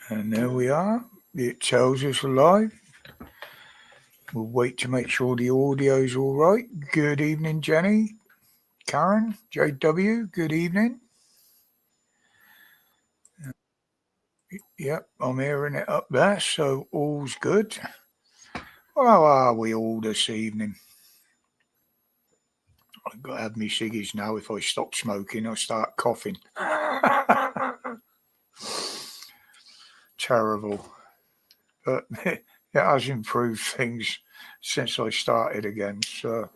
And there we are. It tells us live. We'll wait to make sure the audio's all right. Good evening, Jenny, Karen, JW. Good evening. Yep, I'm hearing it up there, so all's good. Well, how are we all this evening? I've got to have me ciggies now. If I stop smoking, I'll start coughing. Terrible. But it has improved things since I started again, so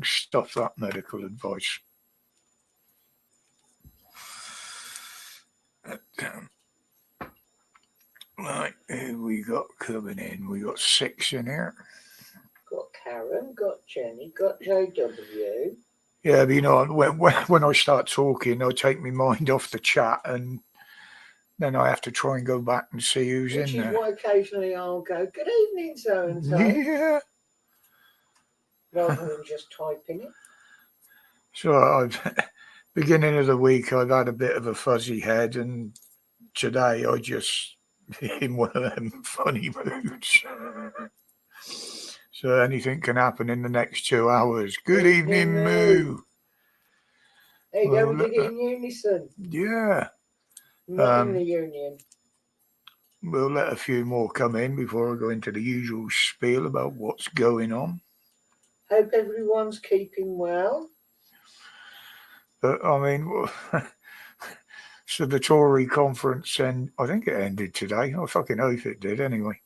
stuff that medical advice. Right, who we got coming in? We got 6 in here. Got Karen, got Jenny, got JW. Yeah, but you know, when I start talking, I take my mind off the chat, and then I have to try and go back and see who's Which in there. Which is why occasionally I'll go, good evening, so-and-so. Yeah. Rather than just typing it. So, beginning of the week, I've had a bit of a fuzzy head, and today I just in one of them funny moods. So anything can happen in the next 2 hours. Good evening, Moo. There you go, we did it in unison. Yeah. Not in the union. We'll let a few more come in before I go into the usual spiel about what's going on. Hope everyone's keeping well. But, I mean, so the Tory conference, and I think it ended today. I fucking hope it did anyway.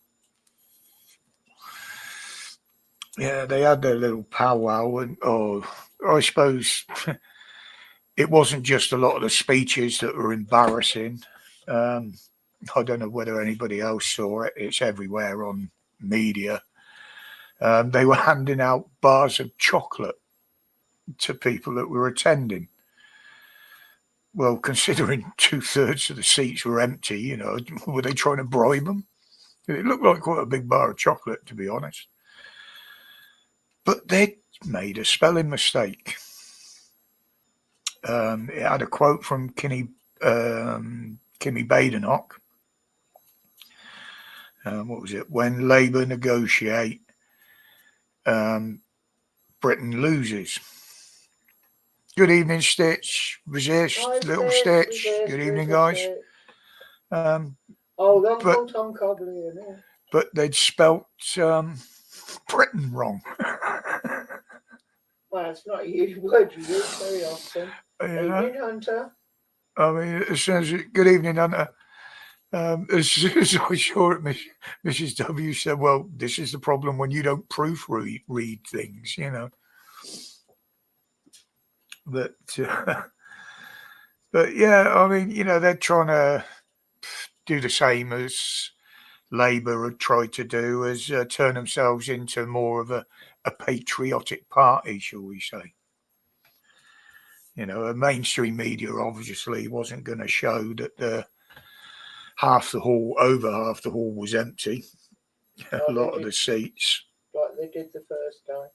Yeah, they had their little powwow, and I suppose it wasn't just a lot of the speeches that were embarrassing. I don't know whether anybody else saw it. It's everywhere on media. They were handing out bars of chocolate to people that were attending. Well, considering 2/3 of the seats were empty, you know, were they trying to bribe them? It looked like quite a big bar of chocolate, to be honest. But they'd made a spelling mistake. It had a quote from Kimmy Badenoch. What was it? When Labour negotiate, Britain loses. Good evening, Stitch. Resist, Hi, little Stitch. Good evening, guys. Uncle Tom Cobley, isn't it? But they'd spelt Britain wrong. Well, it's not a word you use very often. Evening, Hunter. I mean, as soon as good evening, Hunter. As soon as I saw it, Mrs. W said, "Well, this is the problem when you don't proofread things, you know." But yeah, I mean, you know, they're trying to do the same as Labour had tried to do, as turn themselves into more of a patriotic party, shall we say. You know, a mainstream media obviously wasn't going to show that over half the hall was empty. A lot of the seats. Like they did the first time.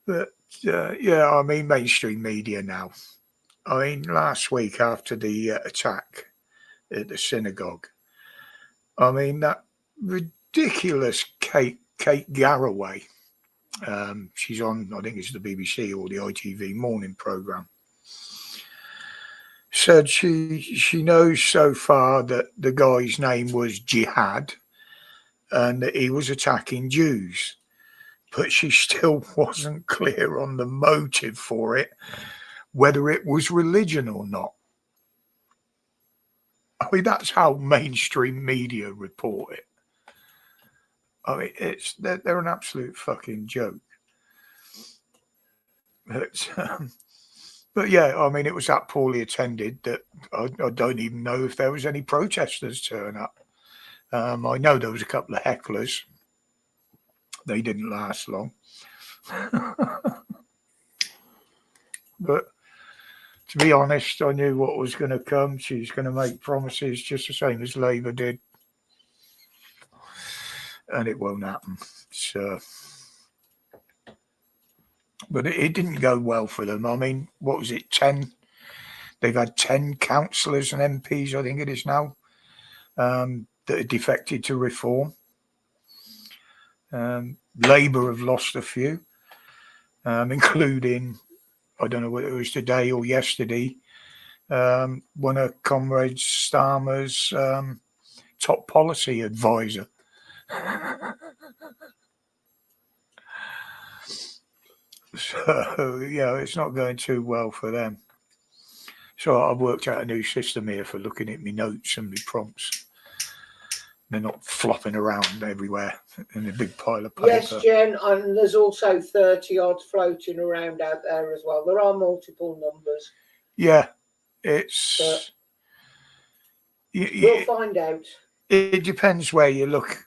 But yeah, I mean, mainstream media now. I mean, last week after the attack at the synagogue, I mean, that ridiculous Kate Garraway, she's on, I think it's the BBC or the ITV morning programme, said she knows so far that the guy's name was Jihad and that he was attacking Jews, but she still wasn't clear on the motive for it, whether it was religion or not. I mean, that's how mainstream media report it. I mean, they're an absolute fucking joke. But yeah, I mean, it was that poorly attended that I don't even know if there was any protesters turn up. I know there was a couple of hecklers. They didn't last long. But to be honest, I knew what was going to come. She's going to make promises just the same as Labour did. And it won't happen. So, but it didn't go well for them. I mean, what was it, 10 They've had 10 councillors and MPs, I think it is now, that are defected to Reform. Labour have lost a few, including, I don't know whether it was today or yesterday, one of Comrade Starmer's top policy advisor. So, it's not going too well for them. So I've worked out a new system here for looking at my notes and my prompts. They're not flopping around everywhere in a big pile of paper. Yes, Jen, and there's also 30 odd floating around out there as well. There are multiple numbers. Yeah, it's... we'll find out. It depends where you look.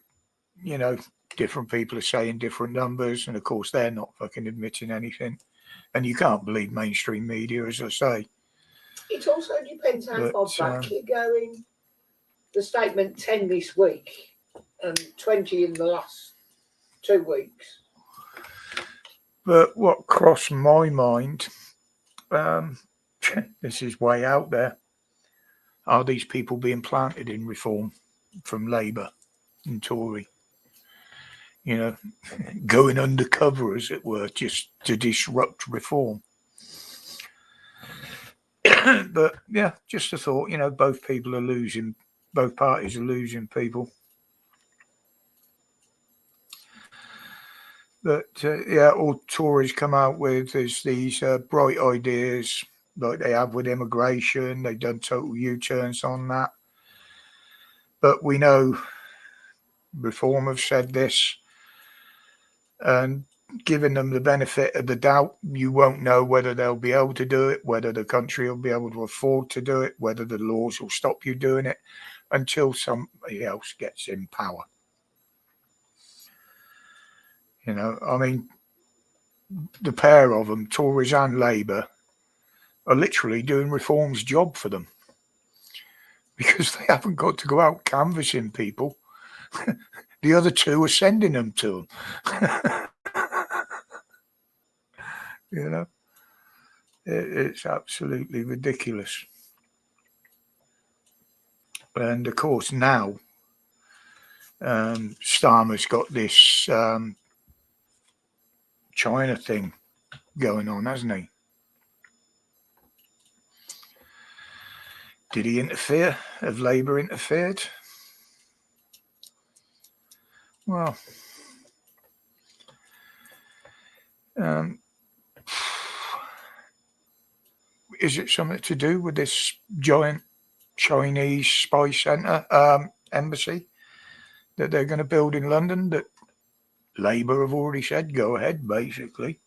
Different people are saying different numbers, and of course they're not fucking admitting anything. And you can't believe mainstream media, as I say. It also depends how far back you're going. The statement 10 this week and 20 in the last 2 weeks. But what crossed my mind, this is way out there, are these people being planted in Reform from Labour and Tory? Going undercover, as it were, just to disrupt Reform. But yeah, just a thought, both parties are losing people. But all Tories come out with is these bright ideas like they have with immigration. They've done total U-turns on that. But we know Reform have said this, and giving them the benefit of the doubt, you won't know whether they'll be able to do it, whether the country will be able to afford to do it, whether the laws will stop you doing it until somebody else gets in power. The pair of them, Tories and Labour, are literally doing Reform's job for them because they haven't got to go out canvassing people. The other two are sending them to them. It's absolutely ridiculous. And of course now Starmer's got this China thing going on, hasn't he? Did he interfere? Have Labour interfered? Well, is it something to do with this giant Chinese spy centre embassy that they're going to build in London that Labour have already said go ahead, basically?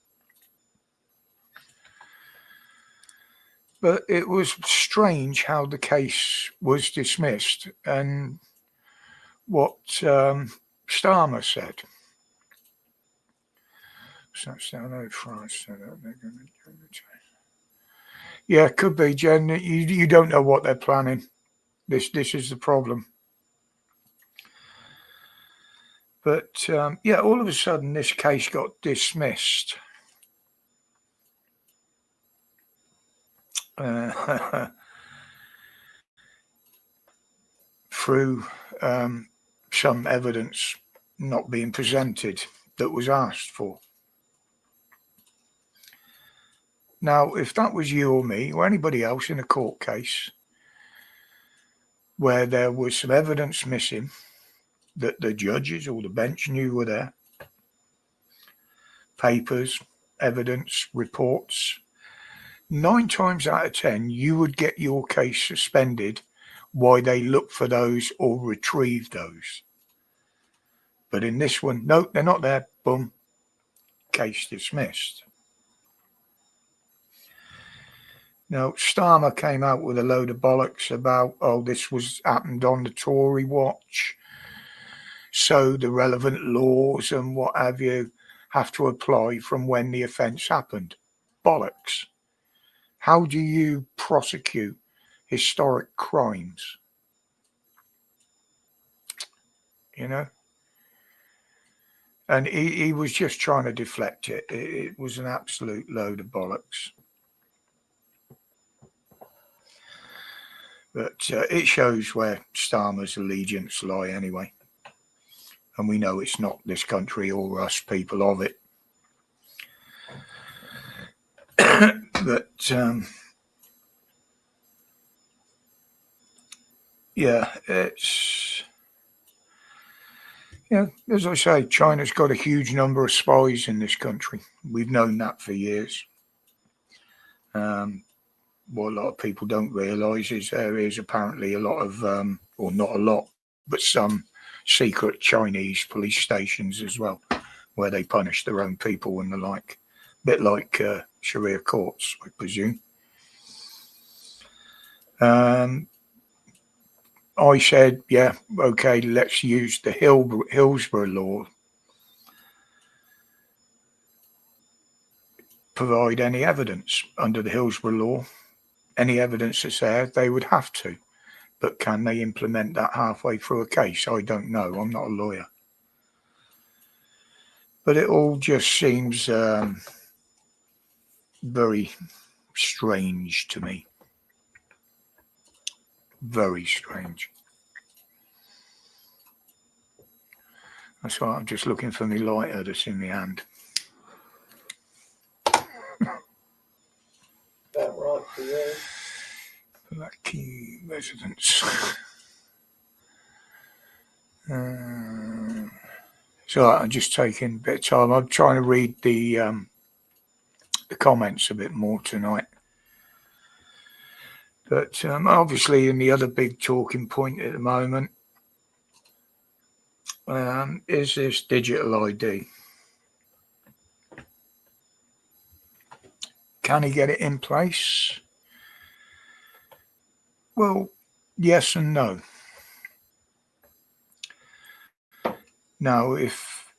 But it was strange how the case was dismissed and what Starmer said. Yeah, it could be, Jen. You don't know what they're planning. This is the problem. But all of a sudden this case got dismissed. Through some evidence not being presented that was asked for. Now, if that was you or me or anybody else in a court case where there was some evidence missing that the judges or the bench knew were there, papers, evidence, reports, 9 times out of 10, you would get your case suspended while they look for those or retrieve those. But in this one, no, they're not there. Boom. Case dismissed. Now, Starmer came out with a load of bollocks about, this was happened on the Tory watch. So the relevant laws and what have you have to apply from when the offence happened. Bollocks. How do you prosecute historic crimes? And he was just trying to deflect it. It was an absolute load of bollocks. But it shows where Starmer's allegiance lie anyway. And we know it's not this country or us people of it. But yeah, it's, yeah, as I say, China's got a huge number of spies in this country. We've known that for years. What a lot of people don't realise is there is apparently a lot of, or not a lot, but some secret Chinese police stations as well, where they punish their own people and the like. A bit like Sharia courts, I presume. I said, yeah, okay, let's use the Hillsborough law. Provide any evidence under the Hillsborough law. Any evidence that's there, they would have to. But can they implement that halfway through a case? I don't know. I'm not a lawyer. But it all just seems very strange to me. Very strange. That's why I'm just looking for my lighter that's in my hand. That right for you? Lucky residents. So I'm just taking a bit of time. I'm trying to read the comments a bit more tonight. But obviously, in the other big talking point at the moment is this digital ID. Can he get it in place? Well, yes and no. Now, if...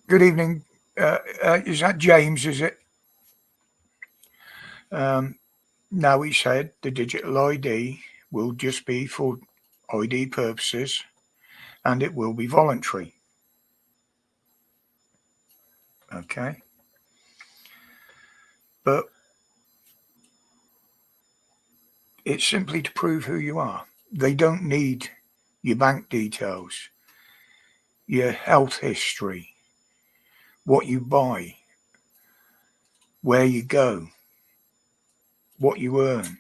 Good evening. Is that James, is it? Now, he said the digital ID will just be for ID purposes and it will be voluntary. Okay. But it's simply to prove who you are. They don't need your bank details, your health history, what you buy, where you go, what you earn.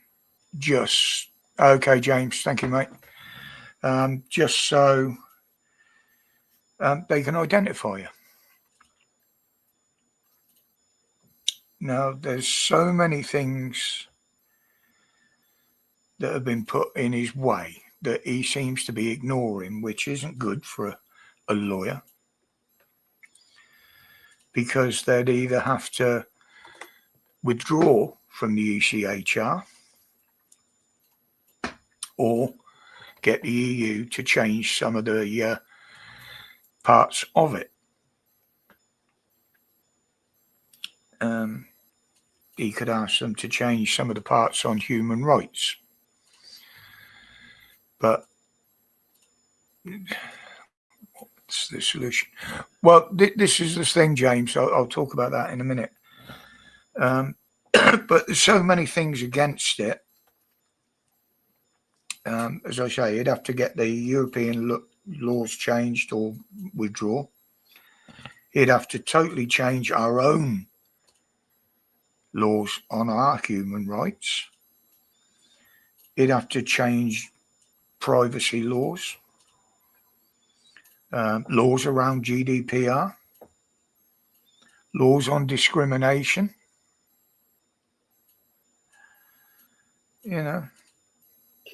Just, okay, James, thank you, mate. Just so they can identify you. Now, there's so many things that have been put in his way that he seems to be ignoring, which isn't good for a lawyer, because they'd either have to withdraw from the ECHR or get the EU to change some of the parts of it. He could ask them to change some of the parts on human rights. But what's the solution? Well, this is the thing, James. I'll talk about that in a minute. But there's so many things against it. As I say, you'd have to get the European laws changed or withdraw. He'd have to totally change our own laws on our human rights. He'd have to change privacy laws, laws around GDPR, laws on discrimination. You know,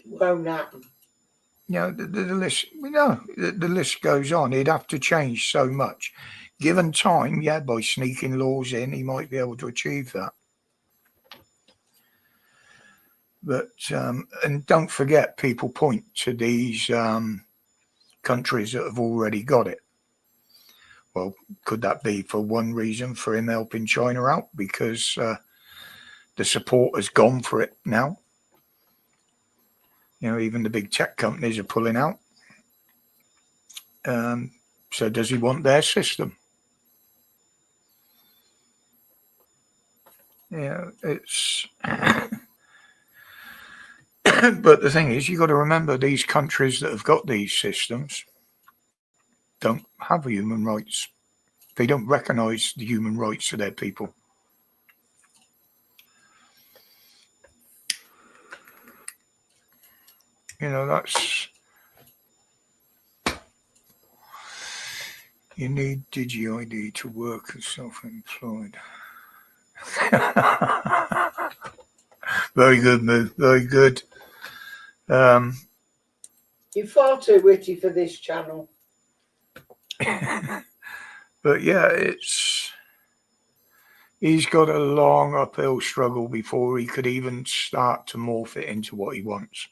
won't happen. You know, the list. We know the list goes on. He'd have to change so much. Given time, yeah, by sneaking laws in, he might be able to achieve that. But and don't forget, people point to these countries that have already got it. Well, could that be for one reason for him helping China out, because the support has gone for it now? You know, even the big tech companies are pulling out. So does he want their system? Yeah, it's But the thing is, you've got to remember these countries that have got these systems don't have human rights. They don't recognise the human rights of their people. You know, that's... You need DigiID to work as self-employed. Very good, Moo. Very good. You're far too witty for this channel. But yeah, he's got a long uphill struggle before he could even start to morph it into what he wants,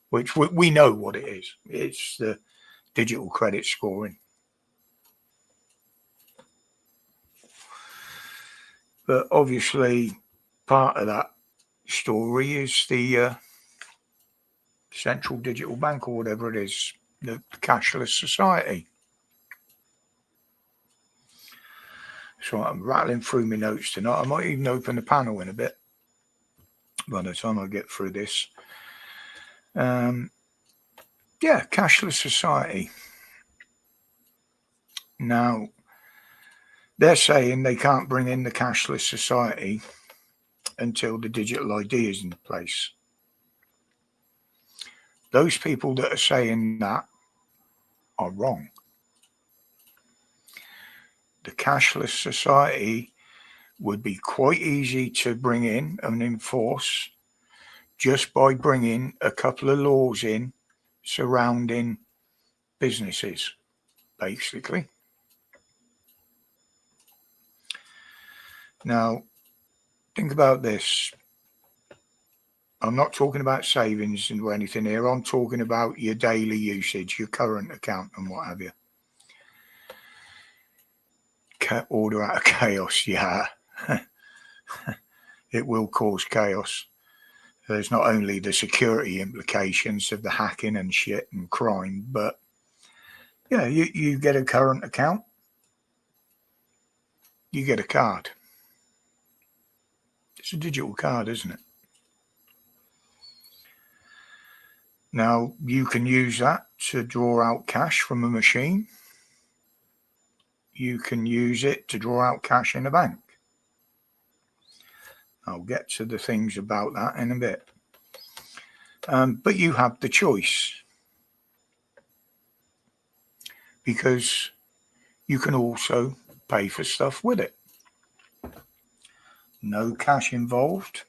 which we know what it is. It's the digital credit scoring. But obviously, part of that story is the central digital bank, or whatever it is, the cashless society. So I'm rattling through my notes tonight. I might even open the panel in a bit by the time I get through this. Yeah, cashless society. Now, they're saying they can't bring in the cashless society until the digital ID is in place. Those people that are saying that are wrong. The cashless society would be quite easy to bring in and enforce just by bringing a couple of laws in surrounding businesses, basically. Now, think about this. I'm not talking about savings or anything here. I'm talking about your daily usage, your current account and what have you. Order out of chaos, yeah. It will cause chaos. There's not only the security implications of the hacking and shit and crime, but yeah, you get a current account, you get a card. It's a digital card, isn't it? Now, you can use that to draw out cash from a machine. You can use it to draw out cash in a bank. I'll get to the things about that in a bit. But you have the choice, because you can also pay for stuff with it. No cash involved.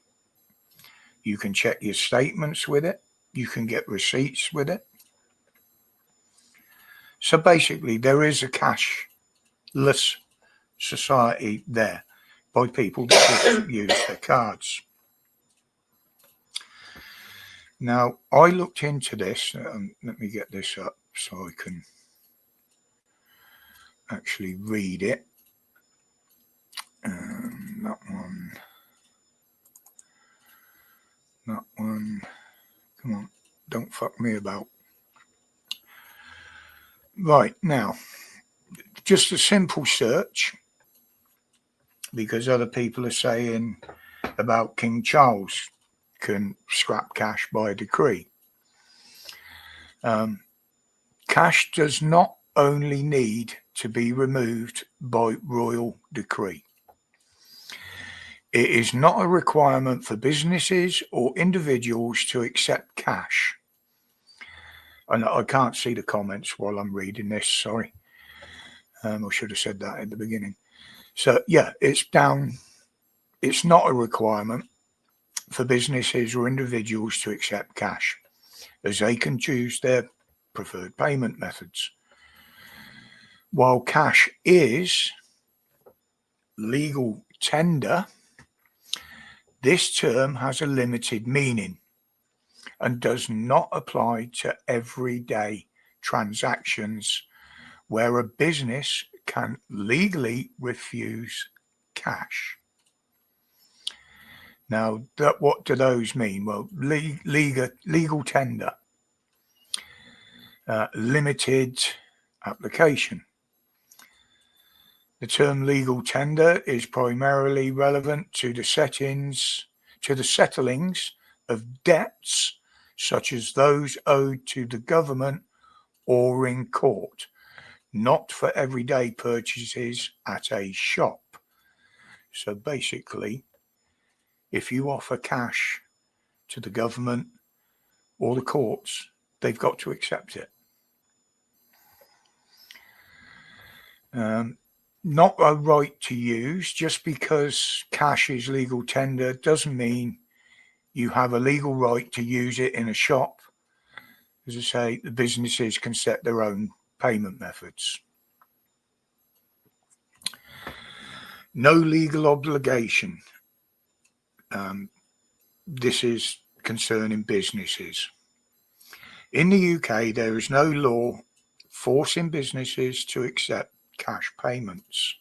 You can check your statements with it. You can get receipts with it. So basically, there is a cashless society there by people that use their cards. Now, I looked into this. Let me get this up so I can actually read it. That one. That one. Come on, don't fuck me about. Right, now, just a simple search, because other people are saying about King Charles can scrap cash by decree. Cash does not only need to be removed by royal decree. It is not a requirement for businesses or individuals to accept cash. And I can't see the comments while I'm reading this, sorry. I should have said that at the beginning. So yeah, it's down. It's not a requirement for businesses or individuals to accept cash, as they can choose their preferred payment methods. While cash is legal tender, this term has a limited meaning and does not apply to everyday transactions where a business can legally refuse cash. Now, what do those mean? Well, legal tender, limited application. The term legal tender is primarily relevant to the settlings of debts such as those owed to the government or in court, not for everyday purchases at a shop. So basically, if you offer cash to the government or the courts, they've got to accept it. Not a right to use. Just because cash is legal tender doesn't mean you have a legal right to use it in a shop. As I say, the businesses can set their own payment methods. No legal obligation. This is concerning businesses. In the UK, there is no law forcing businesses to accept cash payments.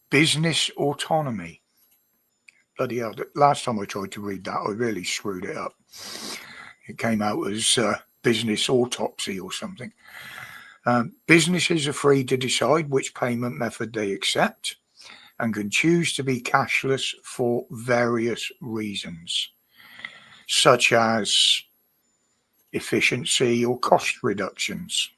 Business autonomy. Bloody hell, last time I tried to read that, I really screwed it up. It came out as business autopsy or something. Businesses are free to decide which payment method they accept and can choose to be cashless for various reasons, such as efficiency or cost reductions.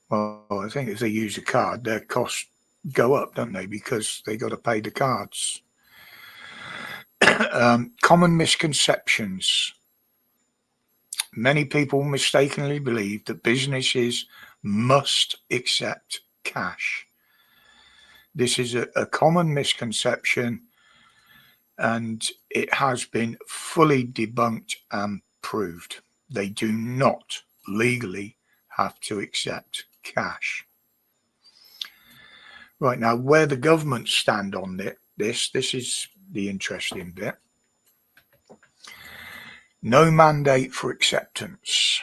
Well, I think if they use a card, their costs go up, don't they? Because they got to pay the cards. Common misconceptions. Many people mistakenly believe that businesses must accept cash. This is a common misconception, and it has been fully debunked and proved. They do not legally have to accept cash. Right, now, where the government stand on this is the interesting bit. No mandate for acceptance.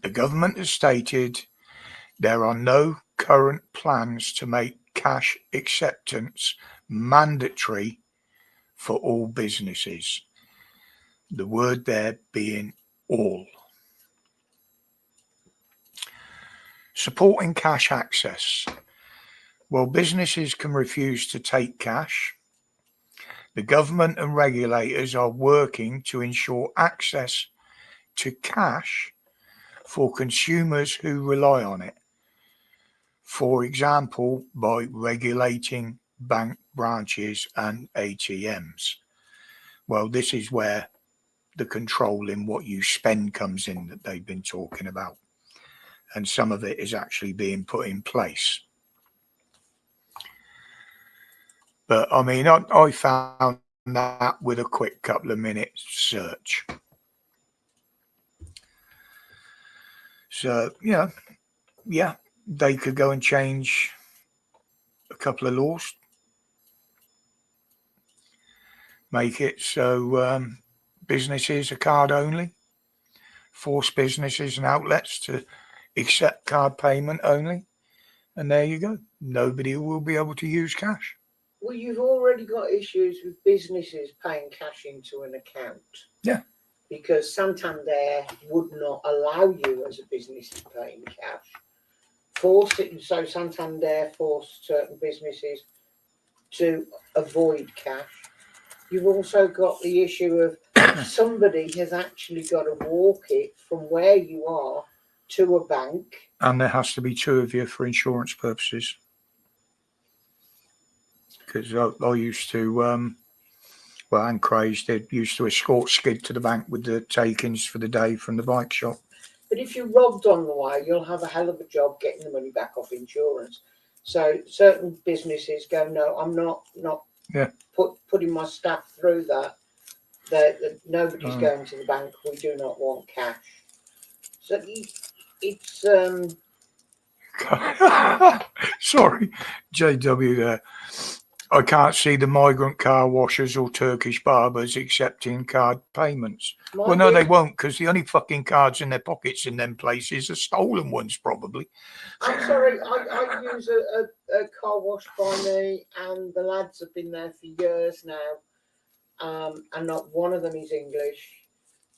The government has stated there are no current plans to make cash acceptance mandatory for all businesses. The word there being all. Supporting cash access. Well, businesses can refuse to take cash. The government and regulators are working to ensure access to cash for consumers who rely on it. For example, by regulating bank branches and ATMs. Well, this is where the control in what you spend comes in that they've been talking about. And some of it is actually being put in place. But I mean, I found that with a quick couple of minutes search. So, yeah, they could go and change a couple of laws. Make it so businesses are card only. Force businesses and outlets to accept card payment only. And there you go. Nobody will be able to use cash. Well, you've already got issues with businesses paying cash into an account. Yeah. Because Santander would not allow you as a business to pay in cash. So Santander forced certain businesses to avoid cash. You've also got the issue of somebody has actually got to walk it from where you are to a bank. And there has to be two of you for insurance purposes. Because I used to, and Craig used to escort Skid to the bank with the takings for the day from the bike shop. But if you're robbed on the way, you'll have a hell of a job getting the money back off insurance. So certain businesses go, no, I'm not putting my staff through that. That nobody's going to the bank. We do not want cash. So it's sorry, JW there. I can't see the migrant car washers or Turkish barbers accepting card payments. Well, no, they won't, because the only fucking cards in their pockets in them places are stolen ones, probably. I'm sorry, I use a car wash by me, and the lads have been there for years now, and not one of them is English.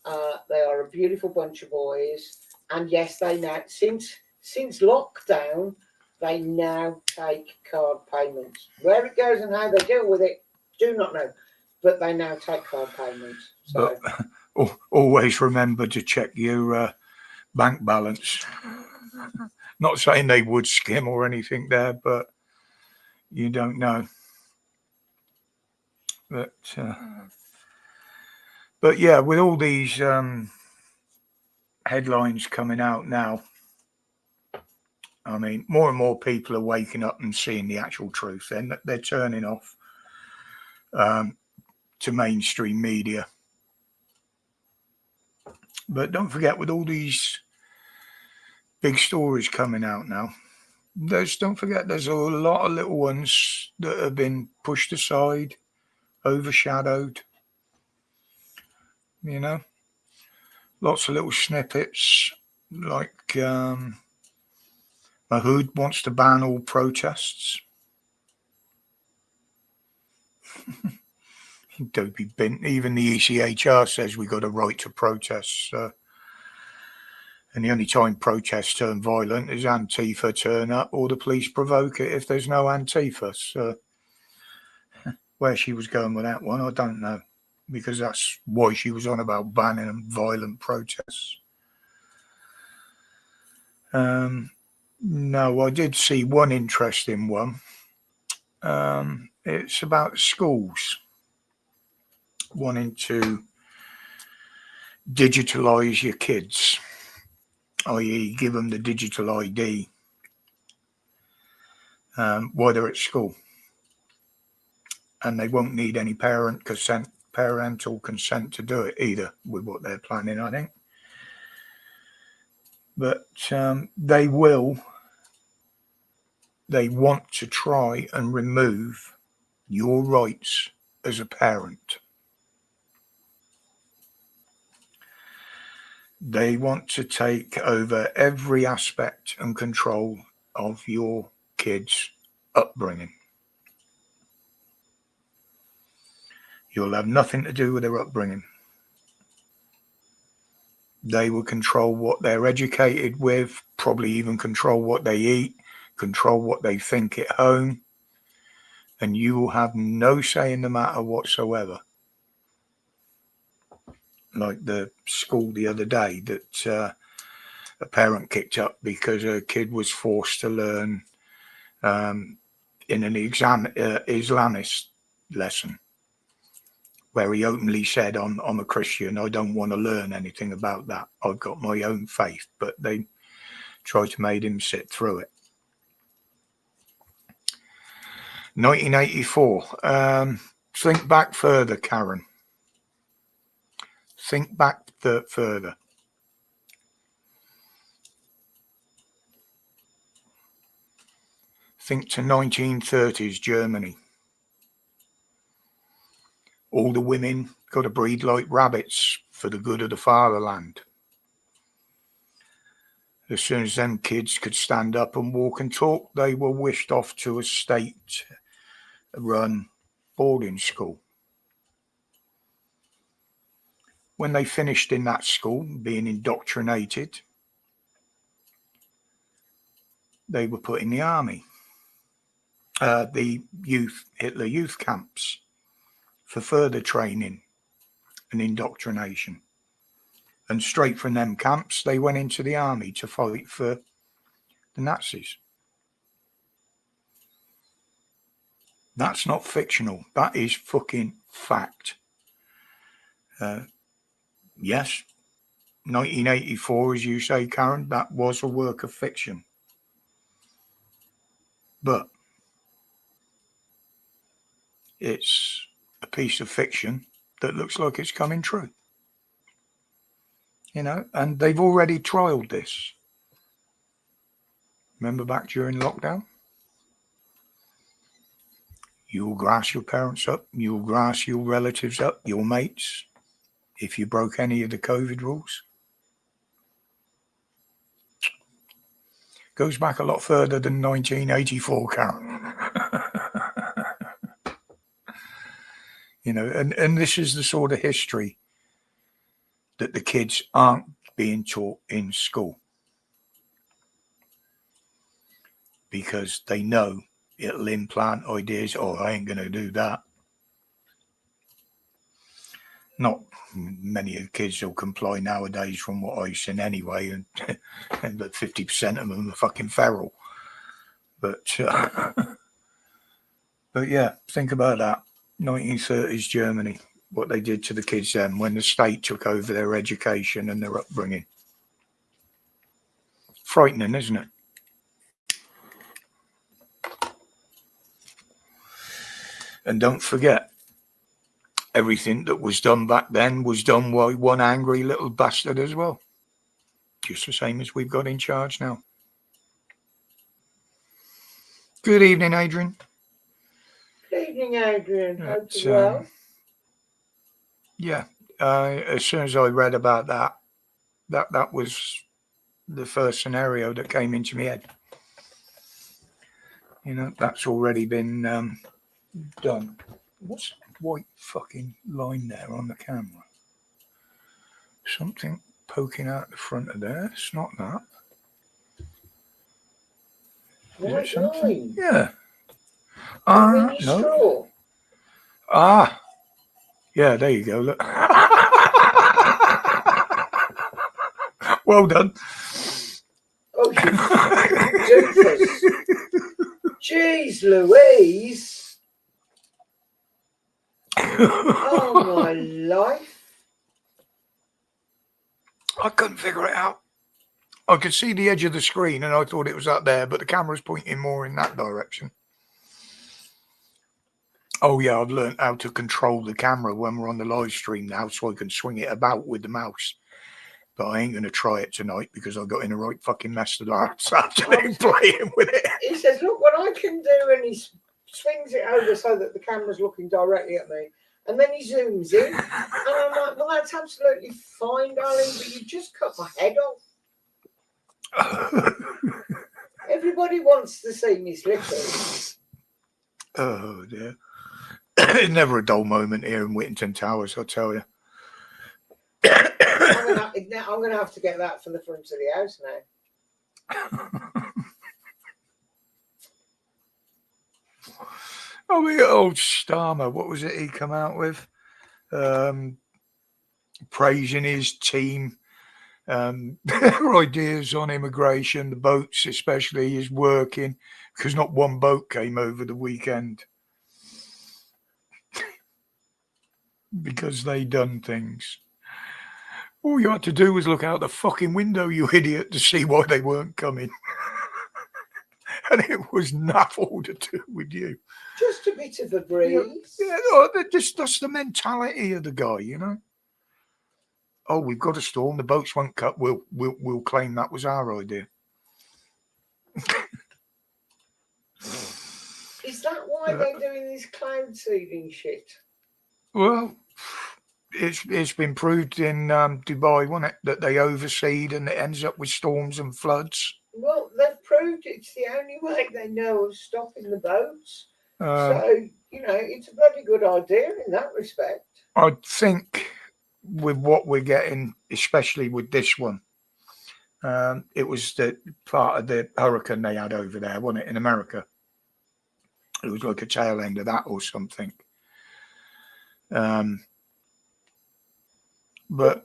They are a beautiful bunch of boys, and yes, they now since lockdown. They now take card payments. Where it goes and how they deal with it, do not know. but they now take card payments. So But always remember to check your bank balance. Not saying they would skim or anything there, but you don't know. But yeah, with all these headlines coming out now, I mean, more and more people are waking up and seeing the actual truth. Then they're turning off to mainstream media. But don't forget, with all these big stories coming out now, don't forget there's a lot of little ones that have been pushed aside, overshadowed. You know, lots of little snippets like Mahood wants to ban all protests. Dopey bint. Even the ECHR says we got a right to protest. And the only time protests turn violent is Antifa turn up or the police provoke it if there's no Antifa. So where she was going with that one, I don't know. Because that's why she was on about banning violent protests. No, I did see one interesting one. It's about schools wanting to digitalise your kids, i.e. give them the digital ID while they're at school. And they won't need any parental consent to do it either with what they're planning, I think. But they want to try and remove your rights as a parent. They want to take over every aspect and control of your kids' upbringing. You'll have nothing to do with their upbringing. They will control what they're educated with, probably even control what they eat, control what they think at home, and you will have no say in the matter whatsoever. Like the school the other day that a parent kicked up because her kid was forced to learn in an Islamist lesson, where he openly said, I'm a Christian, I don't want to learn anything about that. I've got my own faith. But they tried to make him sit through it. 1984. Think back further, Karen. Think back further. Think to 1930s Germany. All the women got to breed like rabbits for the good of the fatherland. As soon as them kids could stand up and walk and talk, they were wished off to a state-run boarding school. When they finished in that school, being indoctrinated, they were put in the army, the Hitler youth camps, for further training and indoctrination. And straight from them camps, they went into the army to fight for the Nazis. That's not fictional. That is fucking fact. Yes, 1984, as you say, Karen, that was a work of fiction. But it's a piece of fiction that looks like it's coming true. You know, and they've already trialed this. Remember back during lockdown? You'll grass your parents up, you'll grass your relatives up, your mates, if you broke any of the COVID rules. Goes back a lot further than 1984, Karen. You know, and this is the sort of history that the kids aren't being taught in school. Because they know it'll implant ideas, oh, I ain't going to do that. Not many of the kids will comply nowadays from what I've seen anyway, and but 50% of them are fucking feral. But but yeah, think about that. 1930s Germany, what they did to the kids then when the state took over their education and their upbringing. Frightening, isn't it? And don't forget, everything that was done back then was done by one angry little bastard as well. Just the same as we've got in charge now. Good evening, Adrian. Good evening, Adrian. Hope you're well. Yeah, as soon as I read about that was the first scenario that came into my head. You know, that's already been done. What's that white fucking line there on the camera? Something poking out the front of there. It's not that. White line? Yeah. No. Straw? Yeah, there you go. Look. Well done. Oh, you doofus. Jeez Louise. Oh, my life. I couldn't figure it out. I could see the edge of the screen and I thought it was up there, but the camera's pointing more in that direction. Oh, yeah, I've learned how to control the camera when we're on the live stream now so I can swing it about with the mouse. But I ain't going to try it tonight because I got in a right fucking mess this afternoon playing with it. He says, look what I can do, and he swings it over so that the camera's looking directly at me. And then he zooms in. And I'm like, well, that's absolutely fine, darling, but you just cut my head off. Everybody wants to see me slippers. Oh, dear. It's never a dull moment here in Whittington Towers, I'll tell you. I'm going to have to get that for the front of the house now. Oh, yeah, old Starmer, what was it he come out with? Praising his team, their ideas on immigration, the boats especially, is working, because not one boat came over the weekend. Because they done things. All you had to do was look out the fucking window, you idiot, to see why they weren't coming. And it was nothing to do with you. Just a bit of a breeze. Yeah, that's the mentality of the guy, you know. Oh, we've got a storm. The boats won't cut. We'll claim that was our idea. Is that why they're doing this cloud seeding shit? Well, it's been proved in Dubai, wasn't it, that they overseed and it ends up with storms and floods. Well, they've proved it's the only way they know of stopping the boats. So, you know, it's a bloody good idea in that respect. I think with what we're getting, especially with this one, it was the part of the hurricane they had over there, wasn't it, in America? It was like a tail end of that or something. But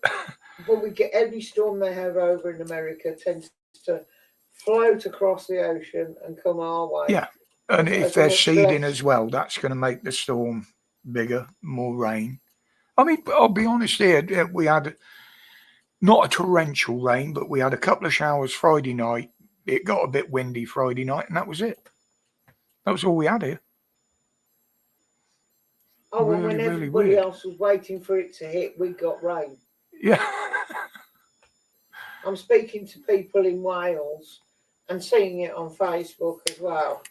we get every storm they have over in America tends to float across the ocean and come our way. Yeah, and if they're seeding as well, that's going to make the storm bigger, more rain. I mean, I'll be honest here, we had not a torrential rain, but we had a couple of showers Friday night. It got a bit windy Friday night, and that was it. That was all we had here. Oh, well, when everybody else was waiting for it to hit, we got rain. Yeah. I'm speaking to people in Wales and seeing it on Facebook as well.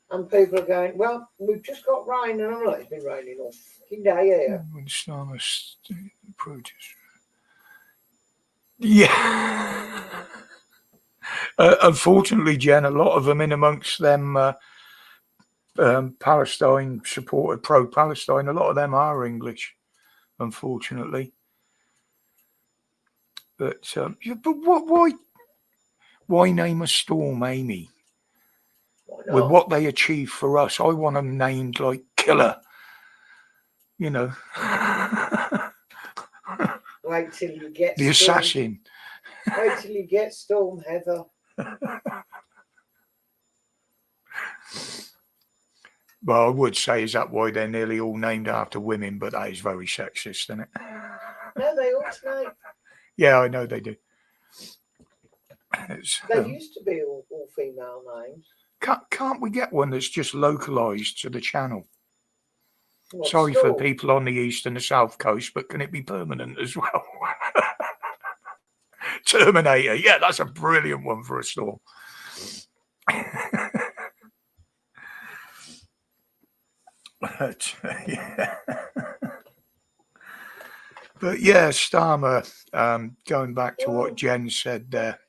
And people are going, well, we've just got rain. And I'm like, it's been raining all fucking day here. When summer approaches. Yeah. Unfortunately, Jen, a lot of them in amongst them Palestine supported, pro-Palestine, a lot of them are English, unfortunately. But why name a storm Amy? With what they achieve for us, I want them named like Killer. You know, Wait till you get the assassin. Wait till you get Storm Heather. Well, I would say, is that why they're nearly all named after women? But that is very sexist, isn't it? No, they alternate. Yeah, I know they do. They used to be all female names. Can't we get one that's just localised to the channel? What, Sorry for Storm? people on the east and the south coast, but can it be permanent as well? Terminator. Yeah, that's a brilliant one for a storm. But, yeah. But yeah, Starmer, going back to what Jen said there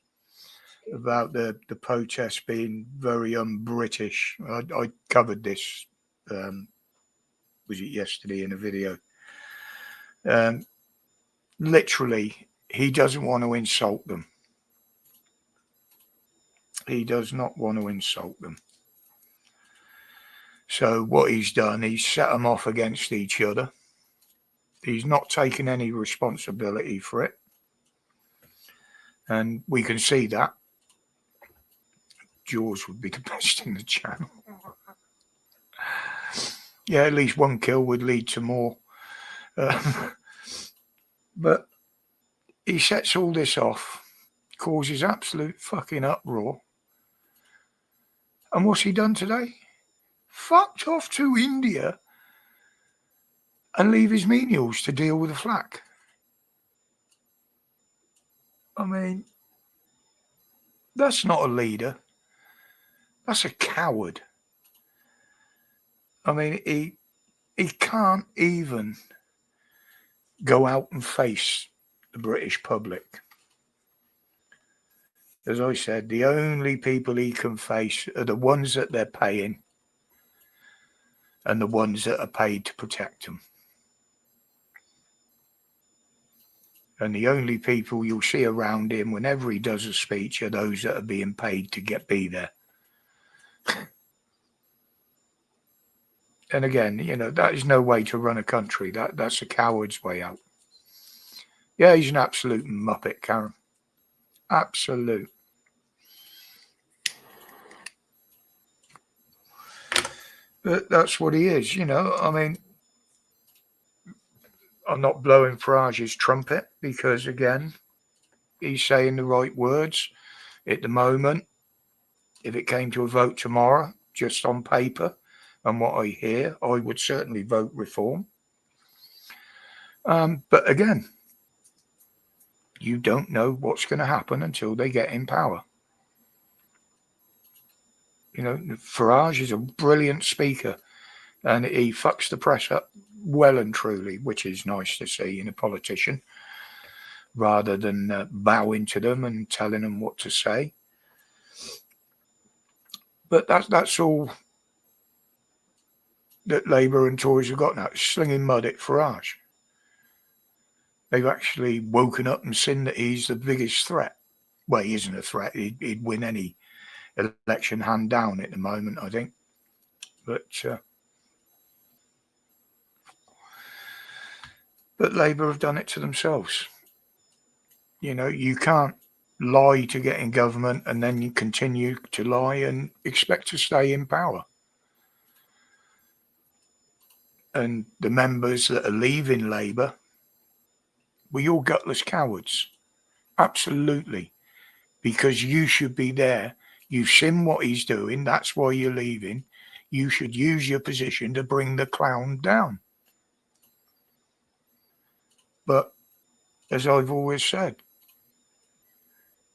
about the protest being very un-British. I covered this, was it yesterday in a video? Literally, he doesn't want to insult them. He does not want to insult them. So what he's done, he's set them off against each other. He's not taken any responsibility for it. And we can see that. Jaws would be the best in the channel. Yeah, at least one kill would lead to more. But he sets all this off, causes absolute fucking uproar. And what's he done today? Fucked off to India and leave his menials to deal with the flak. I mean, that's not a leader. That's a coward. I mean, he can't even go out and face the British public. As I said, the only people he can face are the ones that they're paying and the ones that are paid to protect them. And the only people you'll see around him whenever he does a speech are those that are being paid to be there. And again, you know, that is no way to run a country. That's a coward's way out. Yeah, he's an absolute muppet, Karen. Absolute. But that's what he is, you know. I mean, I'm not blowing Farage's trumpet because, again, he's saying the right words at the moment. If it came to a vote tomorrow, just on paper, and what I hear, I would certainly vote reform. But again, you don't know what's going to happen until they get in power. You know, Farage is a brilliant speaker and he fucks the press up well and truly, which is nice to see in a politician, rather than bowing to them and telling them what to say. But that's all that Labour and Tories have got now, slinging mud at Farage. They've actually woken up and seen that he's the biggest threat. Well, he isn't a threat. He'd win any election hand down at the moment, I think. But Labour have done it to themselves. You know, you can't lie to get in government and then you continue to lie and expect to stay in power. And the members that are leaving Labour, well, you're gutless cowards. Absolutely. Because you should be there. You've seen what he's doing. That's why you're leaving. You should use your position to bring the clown down. But as I've always said,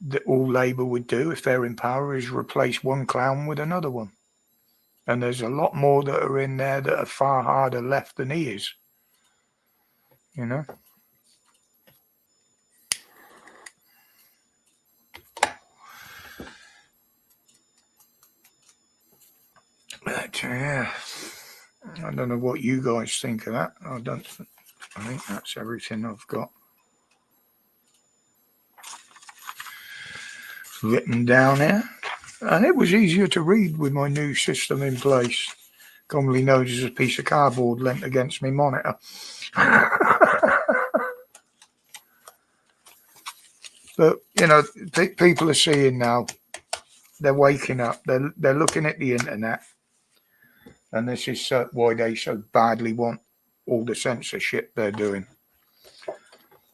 that all Labour would do if they're in power is replace one clown with another one. And there's a lot more that are in there that are far harder left than he is. You know? But, yeah, I don't know what you guys think of that. I think that's everything I've got written down here. And it was easier to read with my new system in place, commonly known as a piece of cardboard lent against my monitor. But people are seeing now. They're waking up. They're looking at the internet, and this is why they so badly want all the censorship they're doing.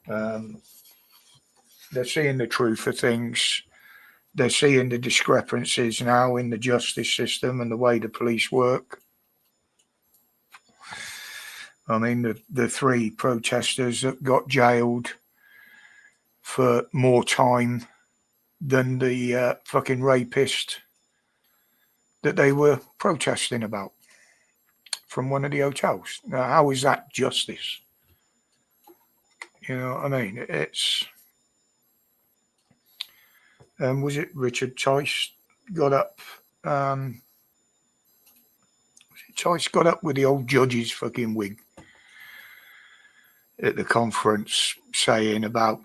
They're seeing the truth of things. They're seeing the discrepancies now in the justice system and the way the police work. I mean, the 3 protesters that got jailed for more time than the fucking rapist that they were protesting about from one of the hotels. Now, how is that justice? You know what I mean? It's... was it Richard Tice got up? Tice got up with the old judge's fucking wig at the conference, saying about,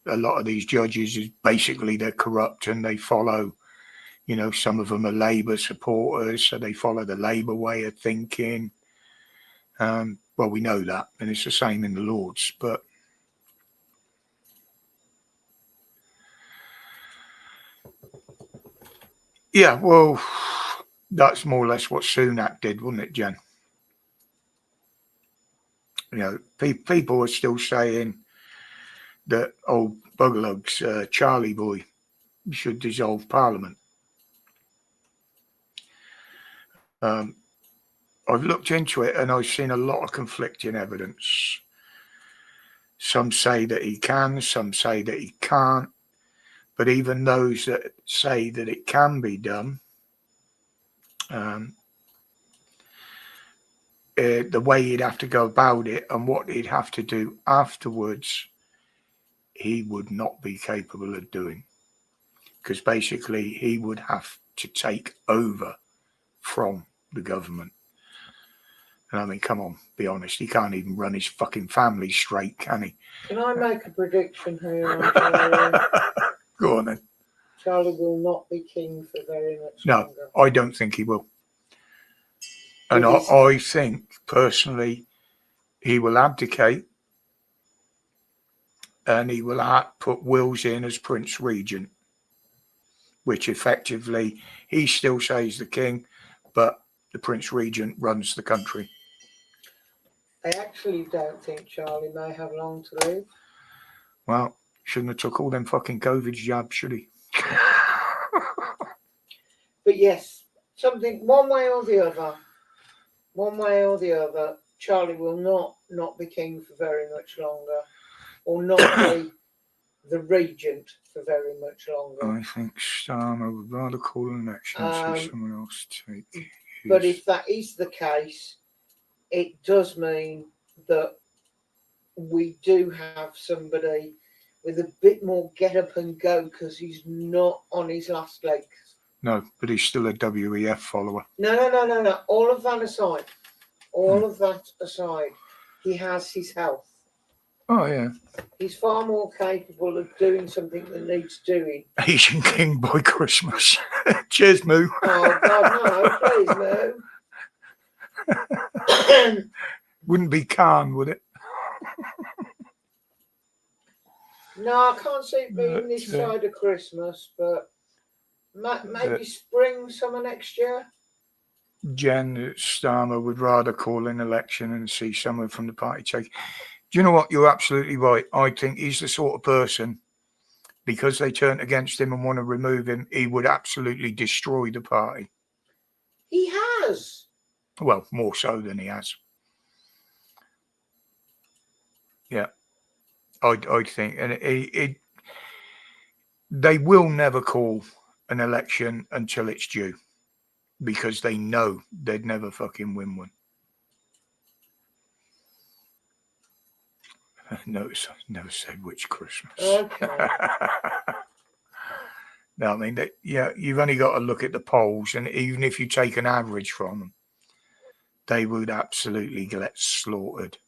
a lot of these judges is basically they're corrupt and they follow, some of them are Labour supporters, so they follow the Labour way of thinking. Well, we know that, and it's the same in the Lords, but yeah, well, that's more or less what Sunak did, wasn't it, Jen? People are still saying that old Buglugs, Charlie boy, should dissolve Parliament. I've looked into it and I've seen a lot of conflicting evidence. Some say that he can, some say that he can't. But even those that say that it can be done, the way he'd have to go about it and what he'd have to do afterwards, he would not be capable of doing. Because basically he would have to take over from the government. And I mean, come on, be honest, he can't even run his fucking family straight, can he? Can I make a prediction here on Charlie? Go on then. Charlie will not be king for very much longer. No, I don't think he will. And I think, personally, he will abdicate and he will put Wills in as Prince Regent, which effectively, he still says the king, but the Prince Regent runs the country. I actually don't think Charlie may have long to live. Well, shouldn't have took all them fucking COVID jabs, should he? But yes, something, one way or the other, Charlie will not be king for very much longer, or not be the regent for very much longer. I think Starmer would rather call an election and see someone else take his... But if that is the case, it does mean that we do have somebody with a bit more get up and go, because he's not on his last legs. No, but he's still a WEF follower. No. All of that aside, he has his health. Oh, yeah. He's far more capable of doing something that needs doing. Asian King by Christmas. Cheers, Moo. Oh, God, no, please, Moo. Wouldn't be Khan, would it? No, I can't see it being this side of Christmas, but maybe spring, summer next year. Jen Starmer would rather call an election and see someone from the party take. Do you know what? You're absolutely right. I think he's the sort of person, because they turned against him and want to remove him, he would absolutely destroy the party. He has. Well, more so than he has. Yeah. I think, and they will never call an election until it's due, because they know they'd never fucking win one. Notice I never said which Christmas. Okay. No, I mean, you've only got to look at the polls, and even if you take an average from them, they would absolutely get slaughtered,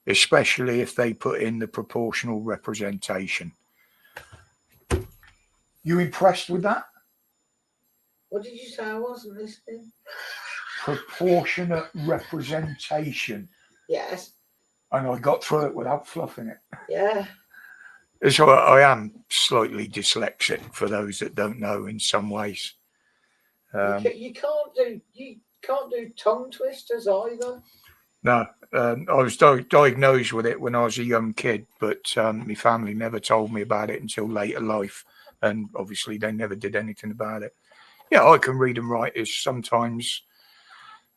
especially if they put in the proportional representation. You impressed with that? What did you say? I wasn't listening. Proportionate representation. Yes. And I got through it without fluffing it. Yeah. So I am slightly dyslexic, for those that don't know, in some ways. You can't do tongue twisters either. No, I was diagnosed with it when I was a young kid, but my family never told me about it until later life, and obviously they never did anything about it. Yeah, I can read and write. Is sometimes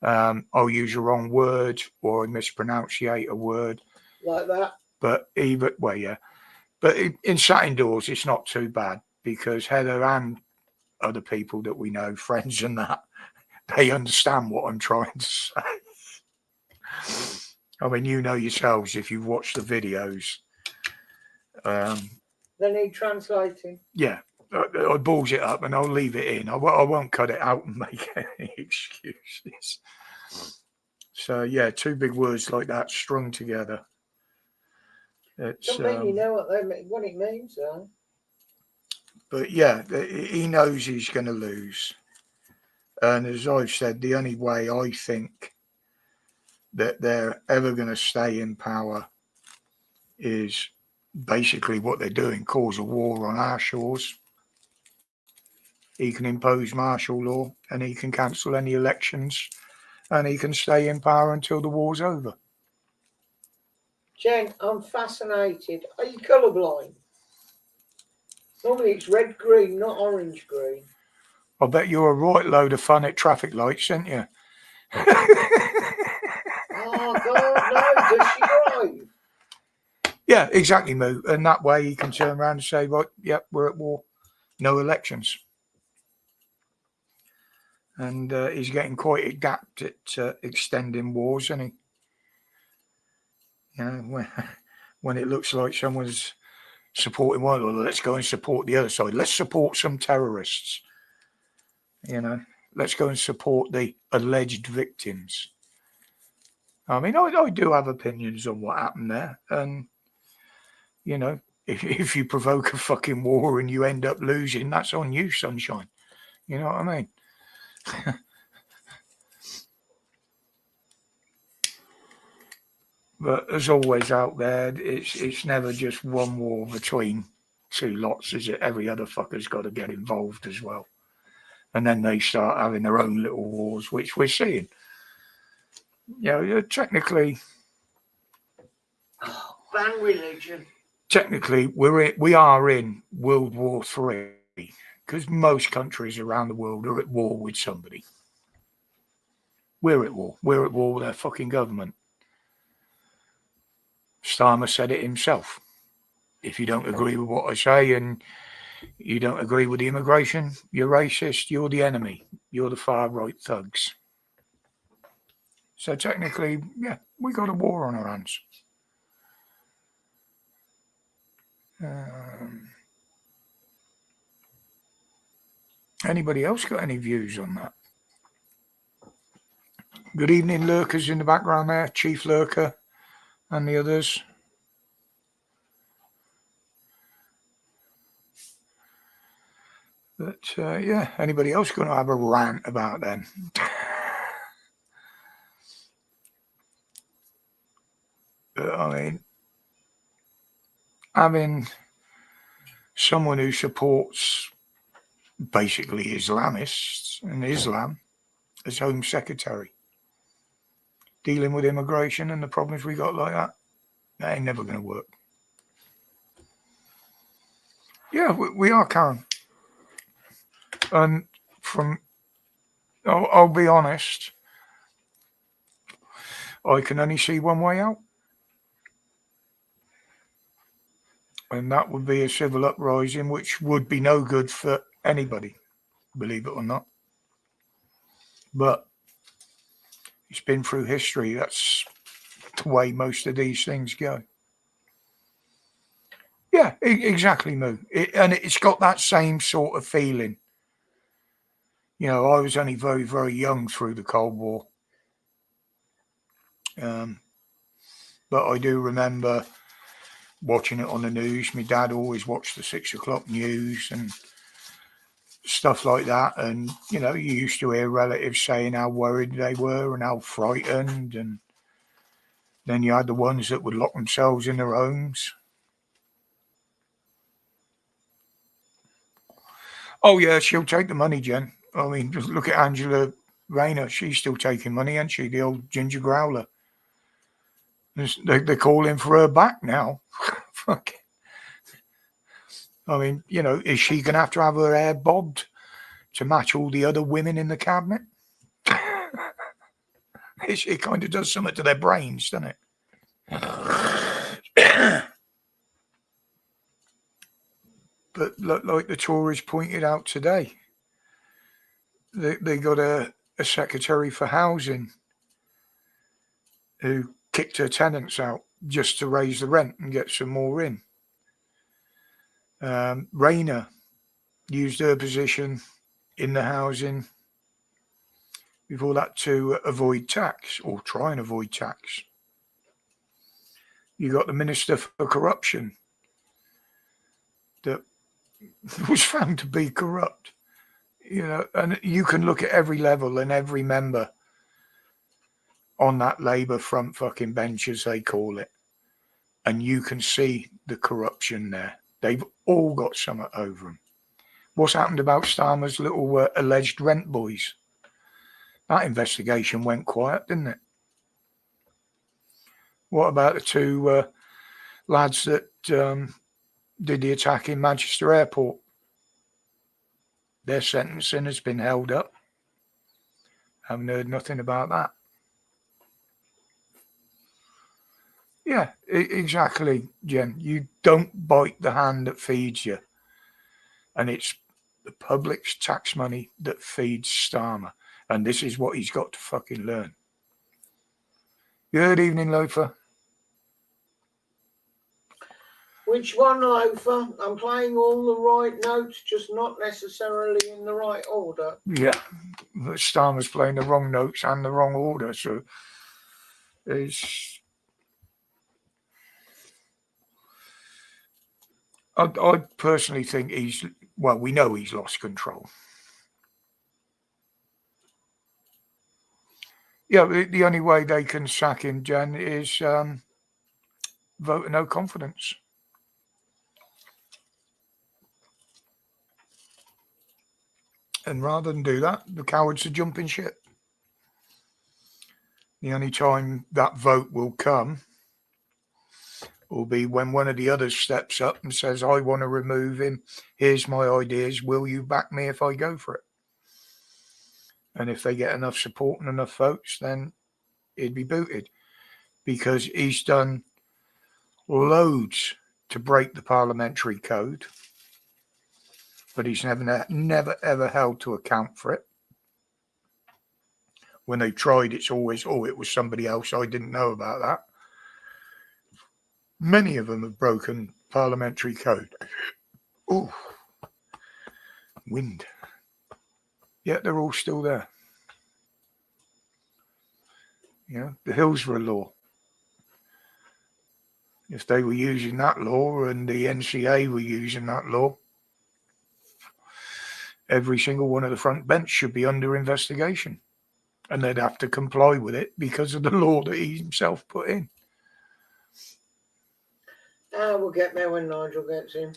I'll use a wrong word or I mispronunciate a word like that. But but in sat indoors, it's not too bad because Heather and other people that we know, friends and that, they understand what I'm trying to say. I mean, you know yourselves if you've watched the videos. They need translating. Yeah, I balls it up and I'll leave it in. I won't cut it out and make any excuses. So yeah, two big words like that strung together. It's, Don't mean you know what it means, though. But yeah, he knows he's going to lose. And as I've said, the only way I think that they're ever going to stay in power is basically what they're doing, cause a war on our shores. He can impose martial law and he can cancel any elections and he can stay in power until the war's over. Jen, I'm fascinated. Are you colourblind? Normally it's red green, not orange green. I bet you're a right load of fun at traffic lights, aren't you? Oh God, no! Does she drive? Yeah, exactly, Moo. And that way he can turn around and say, right, yep, we're at war. No elections. And he's getting quite adept at extending wars, isn't he? You know, when it looks like someone's supporting one, well, let's go and support the other side. Let's support some terrorists. You know, let's go and support the alleged victims. I mean, I do have opinions on what happened there. And, you know, if you provoke a fucking war and you end up losing, that's on you, sunshine. You know what I mean? But as always out there, it's never just one war between two lots, is it? Every other fucker's got to get involved as well. And then they start having their own little wars, which we're seeing. You know, technically... Oh, ban religion. Technically, we are in World War III because most countries around the world are at war with somebody. We're at war. We're at war with our fucking government. Starmer said it himself. If you don't agree with what I say and you don't agree with the immigration, you're racist, you're the enemy, you're the far right thugs. So technically, yeah, we got a war on our hands. Anybody else got any views on that? Good evening, lurkers in the background there, Chief Lurker and the others. But yeah, anybody else going to have a rant about them? I mean, having someone who supports basically Islamists and Islam as Home Secretary, dealing with immigration and the problems we got like that ain't never going to work. Yeah, we are, Karen. And I'll be honest, I can only see one way out. And that would be a civil uprising, which would be no good for anybody, believe it or not. But it's been through history. That's the way most of these things go. Yeah, exactly, Moo. And it's got that same sort of feeling. You know, I was only very, very young through the Cold War. But I do remember watching it on the news. My dad always watched the 6 o'clock news and stuff like that. And, you know, you used to hear relatives saying how worried they were and how frightened. And then you had the ones that would lock themselves in their homes. Oh yeah, she'll take the money, Jen. I mean, just look at Angela Rayner. She's still taking money, ain't she? The old ginger growler. They're calling for her back now. Fuck. I mean, you know, is she going to have her hair bobbed to match all the other women in the cabinet? It kind of does something to their brains, doesn't it? But like the Tories pointed out today, they got a secretary for housing who kicked her tenants out just to raise the rent and get some more in. Rayner used her position in the housing before that to avoid tax or try and avoid tax. You got the Minister for Corruption that was found to be corrupt. You know, and you can look at every level and every member on that Labour front fucking bench, as they call it, and you can see the corruption there. They've all got something over them. What's happened about Starmer's little alleged rent boys? That investigation went quiet, didn't it? What about the two lads that did the attack in Manchester Airport? Their sentencing has been held up. Haven't heard nothing about that. Yeah, exactly, Jen. You don't bite the hand that feeds you. And it's the public's tax money that feeds Starmer. And this is what he's got to fucking learn. Good evening, Loafer. Which one, Loafer? I'm playing all the right notes, just not necessarily in the right order. Yeah, but Starmer's playing the wrong notes and the wrong order. So it's... I personally think we know he's lost control. Yeah, the only way they can sack him, Jen, is vote no confidence. And rather than do that, the cowards are jumping ship. The only time that vote will come will be when one of the others steps up and says, I want to remove him. Here's my ideas. Will you back me if I go for it? And if they get enough support and enough votes, then he'd be booted. Because he's done loads to break the parliamentary code. But he's never, ever held to account for it. When they tried, it's always, it was somebody else. I didn't know about that. Many of them have broken parliamentary code. Oh, wind. Yet they're all still there. You know, the Hillsborough law. If they were using that law and the NCA were using that law, every single one of the front bench should be under investigation. And they'd have to comply with it because of the law that he himself put in. We'll get there when Nigel gets in.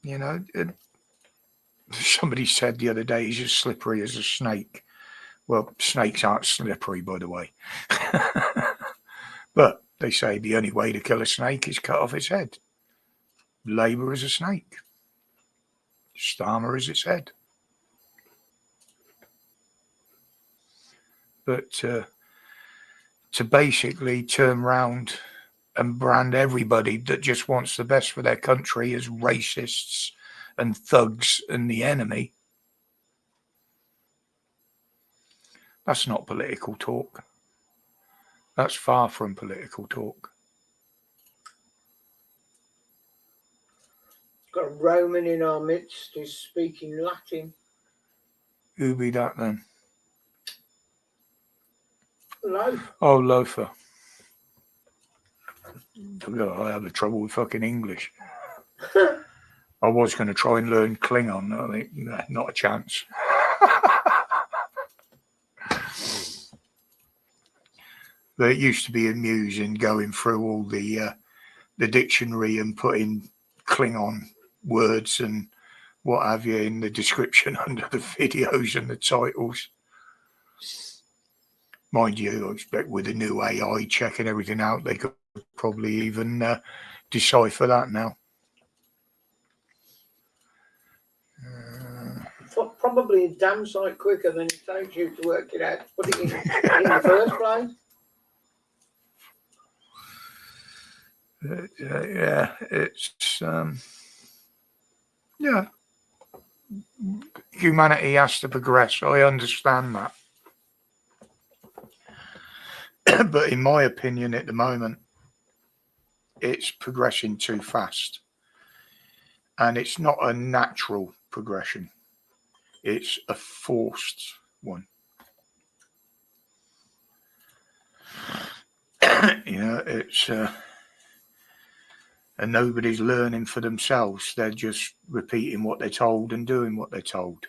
You know, somebody said the other day he's as slippery as a snake. Well, snakes aren't slippery, by the way. But they say the only way to kill a snake is cut off its head. Labour is a snake. Starmer is its head. But to basically turn round and brand everybody that just wants the best for their country as racists and thugs and the enemy, that's not political talk. That's far from political talk. Got a Roman in our midst who's speaking Latin. Who be that then? Loafer. Oh, Loafer. I have a trouble with fucking English. I was going to try and learn Klingon. I think not a chance. But it used to be amusing going through all the dictionary and putting Klingon words and what have you in the description under the videos and the titles. Mind you, I expect with the new AI checking everything out, they could probably even decipher that now. Probably a damn sight quicker than it takes you to work it out, put it in the first place. Yeah, it's yeah. Humanity has to progress. I understand that. But in my opinion, at the moment, it's progressing too fast. And it's not a natural progression. It's a forced one. It's and nobody's learning for themselves. They're just repeating what they're told and doing what they're told.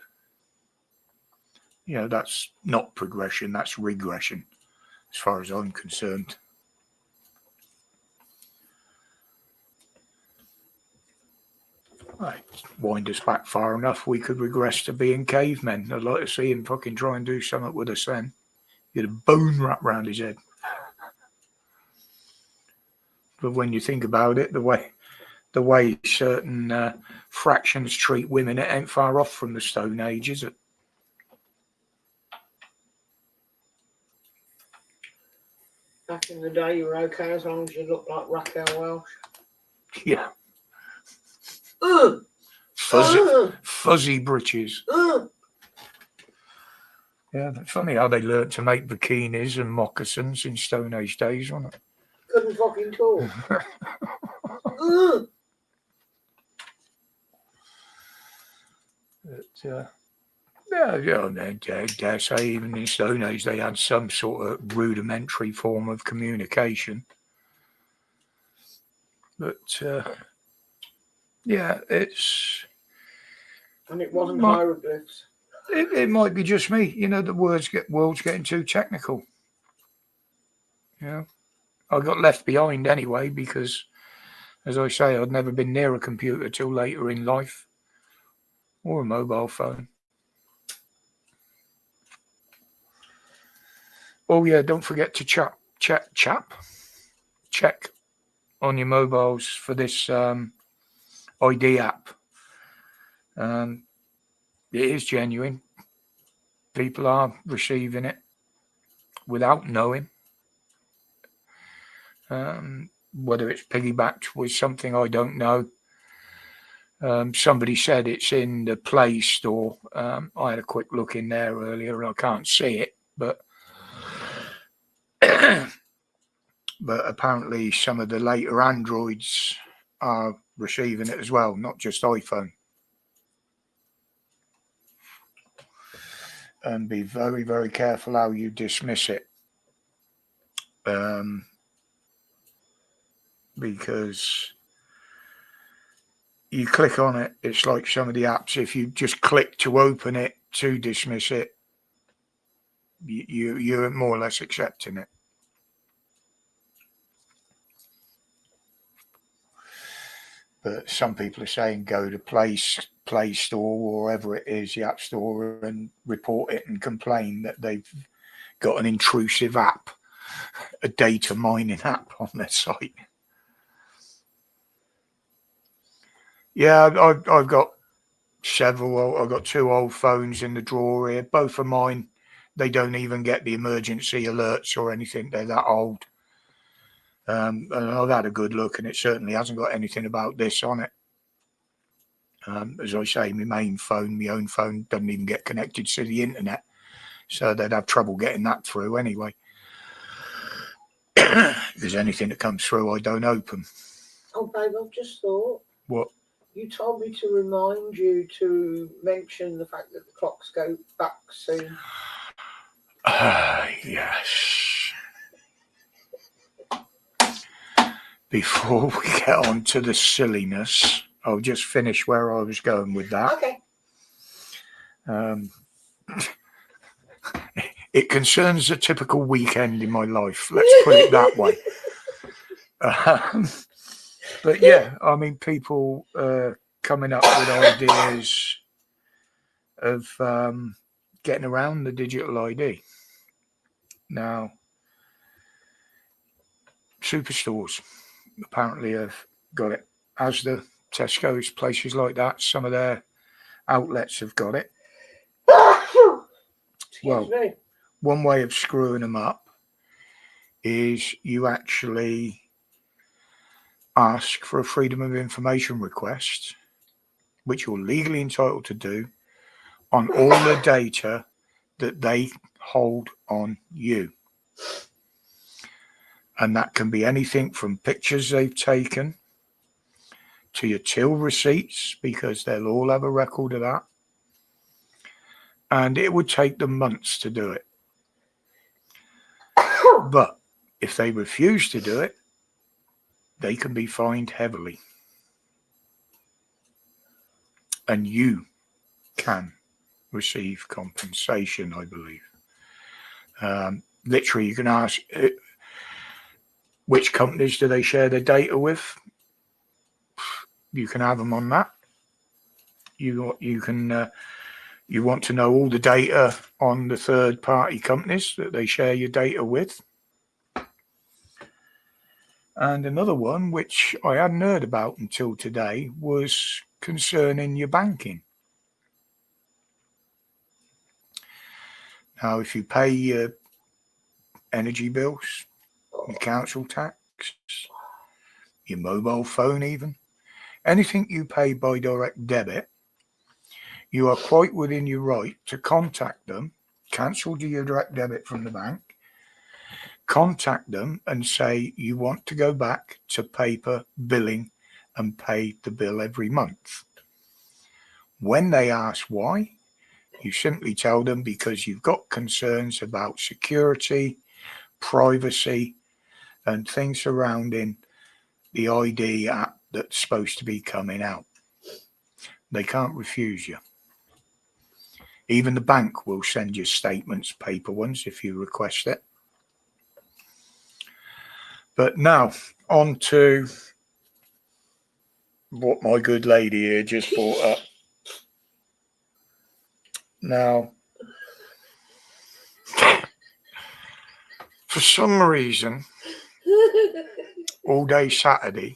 That's not progression, that's regression, as far as I'm concerned. Right, wind us back far enough, we could regress to being cavemen. I'd like to see him fucking try and do something with us then. Get a bone wrapped around his head. But when you think about it, the way certain fractions treat women, it ain't far off from the Stone Age, is it? Back in the day, you were okay as long as you looked like Raquel Welch. Yeah. Ugh. Fuzzy britches. Ugh. Yeah, it's funny how they learnt to make bikinis and moccasins in Stone Age days, wasn't it? Couldn't fucking talk. Ugh. But, I dare say even in Stone Age they had some sort of rudimentary form of communication. But it's... And it wasn't hieroglyphs. It might be just me. The world's getting too technical. I got left behind anyway because, as I say, I'd never been near a computer till later in life, or a mobile phone. Oh yeah, don't forget to check on your mobiles for this ID app. It is genuine. People are receiving it without knowing. Whether it's piggybacked with something, I don't know. Somebody said it's in the Play Store. I had a quick look in there earlier and I can't see it, but but apparently some of the later Androids are receiving it as well, not just iPhone. And be very, very careful how you dismiss it. Because you click on it, it's like some of the apps, if you just click to open it, to dismiss it, you're more or less accepting it. But some people are saying go to Play Store or wherever it is, the App Store, and report it and complain that they've got an intrusive app, a data mining app on their site. Yeah, I've got several. I've got 2 old phones in the drawer here. Both of mine, they don't even get the emergency alerts or anything. They're that old. And I've had a good look, and it certainly hasn't got anything about this on it. As I say, my own phone, doesn't even get connected to the internet. So they'd have trouble getting that through anyway. Because anything that comes through, I don't open. Oh, babe, I've just thought. What? You told me to remind you to mention the fact that the clocks go back soon. Yes. Before we get on to the silliness, I'll just finish where I was going with that. Okay. It concerns a typical weekend in my life. Let's put it that way. But yeah, I mean, people coming up with ideas of getting around the digital ID. Now, superstores apparently have got it, as the Tesco's, places like that. Some of their outlets have got it. Excuse me. One way of screwing them up is you actually ask for a freedom of information request, which you're legally entitled to do, on all the data that they hold on you. And that can be anything from pictures they've taken to your till receipts, because they'll all have a record of that. And it would take them months to do it. But if they refuse to do it, they can be fined heavily. And you can receive compensation, I believe. Literally, you can ask, which companies do they share their data with? You can have them on that. You want to know all the data on the third-party companies that they share your data with. And another one, which I hadn't heard about until today, was concerning your banking. Now, if you pay your energy bills, your council tax, your mobile phone even, anything you pay by direct debit, you are quite within your right to contact them, cancel your direct debit from the bank, contact them and say you want to go back to paper billing and pay the bill every month. When they ask why, you simply tell them because you've got concerns about security, privacy, and things surrounding the ID app that's supposed to be coming out. They can't refuse you. Even the bank will send you statements, paper ones, if you request it. But now, on to what my good lady here just brought up. Now, for some reason, all day Saturday,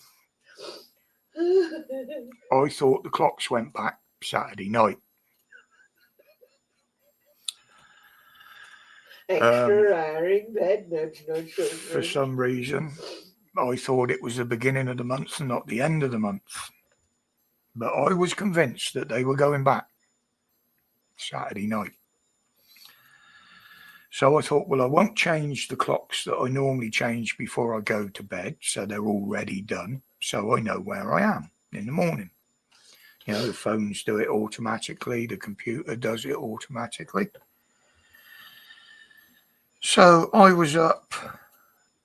I thought the clocks went back Saturday night. Extra hour in bed, no children. For some reason, I thought it was the beginning of the month and not the end of the month. But I was convinced that they were going back Saturday night. So I thought, well, I won't change the clocks that I normally change before I go to bed, so they're already done, so I know where I am in the morning. You know, the phones do it automatically, the computer does it automatically. So I was up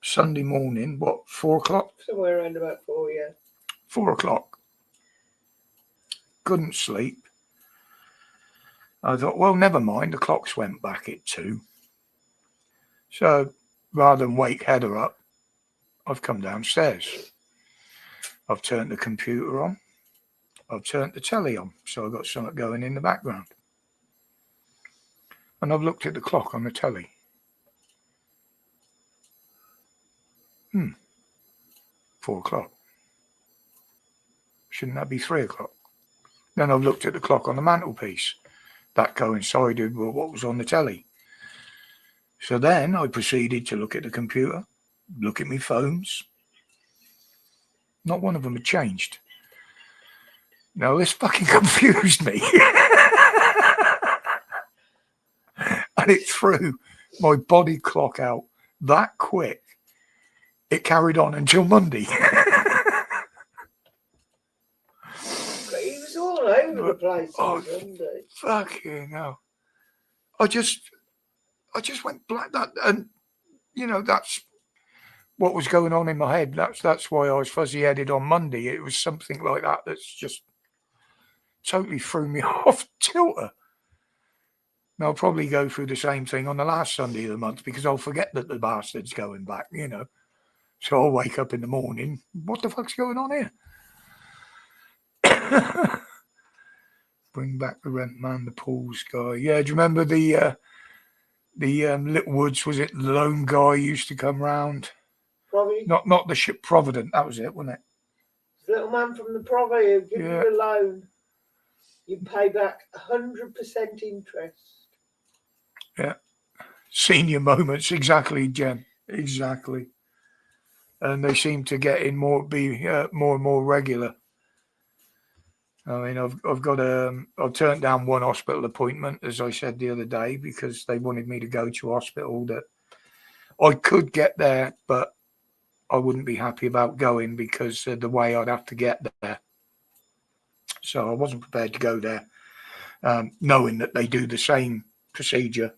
Sunday morning, 4 o'clock? Somewhere around about 4, yeah. 4 o'clock. Couldn't sleep. I thought, well, never mind, the clocks went back at 2. So rather than wake Heather up, I've come downstairs. I've turned the computer on. I've turned the telly on, so I've got something going in the background. And I've looked at the clock on the telly. 4 o'clock. Shouldn't that be 3 o'clock? Then I've looked at the clock on the mantelpiece. That coincided with what was on the telly. So then I proceeded to look at the computer, look at my phones. Not one of them had changed. Now this fucking confused me. And it threw my body clock out that quick. It carried on until Monday. He was all over the place on Monday. Fucking hell. I just went black. That, and you know, that's what was going on in my head. That's why I was fuzzy-headed on Monday. It was something like that that's just totally threw me off tilter. And I'll probably go through the same thing on the last Sunday of the month because I'll forget that the bastard's going back, you know. So I'll wake up in the morning. What the fuck's going on here? Bring back the rent man, the pools guy. Yeah, do you remember the Little Woods? Was it the lone guy used to come round? Probably Not the ship Provident. That was it, wasn't it? little man from the Provi who give Yeah. you a loan. You pay back 100% interest. Yeah. Senior moments, exactly, Jen. Exactly. And they seem to get in more and more regular. I mean, I've got I've turned down one hospital appointment, as I said the other day, because they wanted me to go to hospital that I could get there, but I wouldn't be happy about going because of the way I'd have to get there. So I wasn't prepared to go there, knowing that they do the same procedure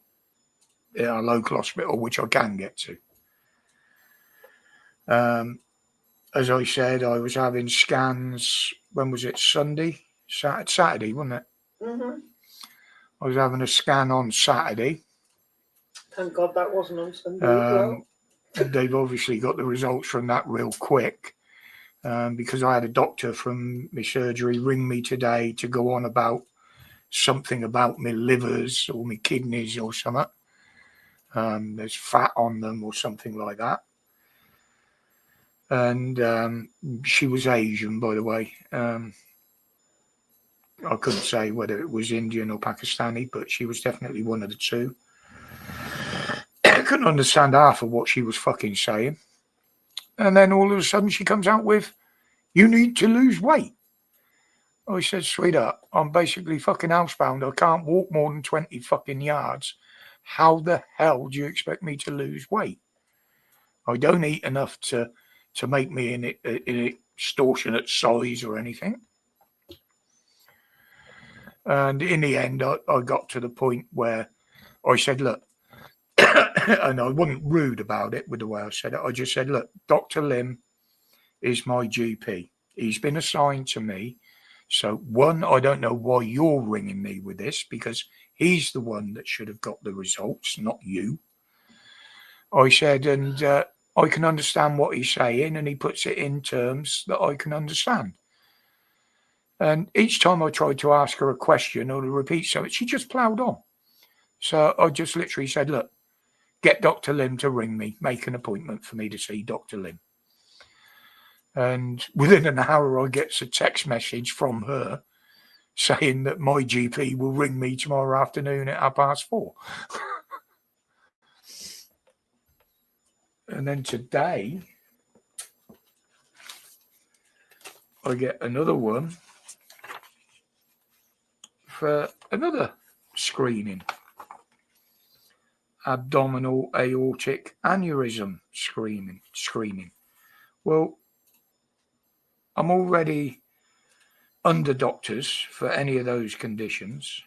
in our local hospital, which I can get to. As I said, I was having scans. When was it? Sunday? Saturday, wasn't it? Mm-hmm. I was having a scan on Saturday. Thank God that wasn't on Sunday as well. They've obviously got the results from that real quick, because I had a doctor from my surgery ring me today to go on about something about my livers or my kidneys or something. There's fat on them or something like that. And she was Asian, by the way. I couldn't say whether it was Indian or Pakistani, but she was definitely one of the two. I couldn't understand half of what she was fucking saying. And then all of a sudden she comes out with, "You need to lose weight." I said, "Sweetheart, I'm basically fucking housebound. I can't walk more than 20 fucking yards. How the hell do you expect me to lose weight? I don't eat enough to make me an extortionate size or anything." And in the end, I got to the point where I said, "Look," and I wasn't rude about it with the way I said it. I just said, "Look, Dr. Lim is my GP. He's been assigned to me. So, one, I don't know why you're ringing me with this, because he's the one that should have got the results, not you." I said, and I can understand what he's saying, and he puts it in terms that I can understand. And each time I tried to ask her a question or to repeat something, she just ploughed on. So I just literally said, "Look, get Dr. Lim to ring me, make an appointment for me to see Dr. Lim." And within an hour, I get a text message from her saying that my GP will ring me tomorrow afternoon at 4:30. And then today, I get another one for another screening. Abdominal aortic aneurysm screening. Well, I'm already under doctors for any of those conditions,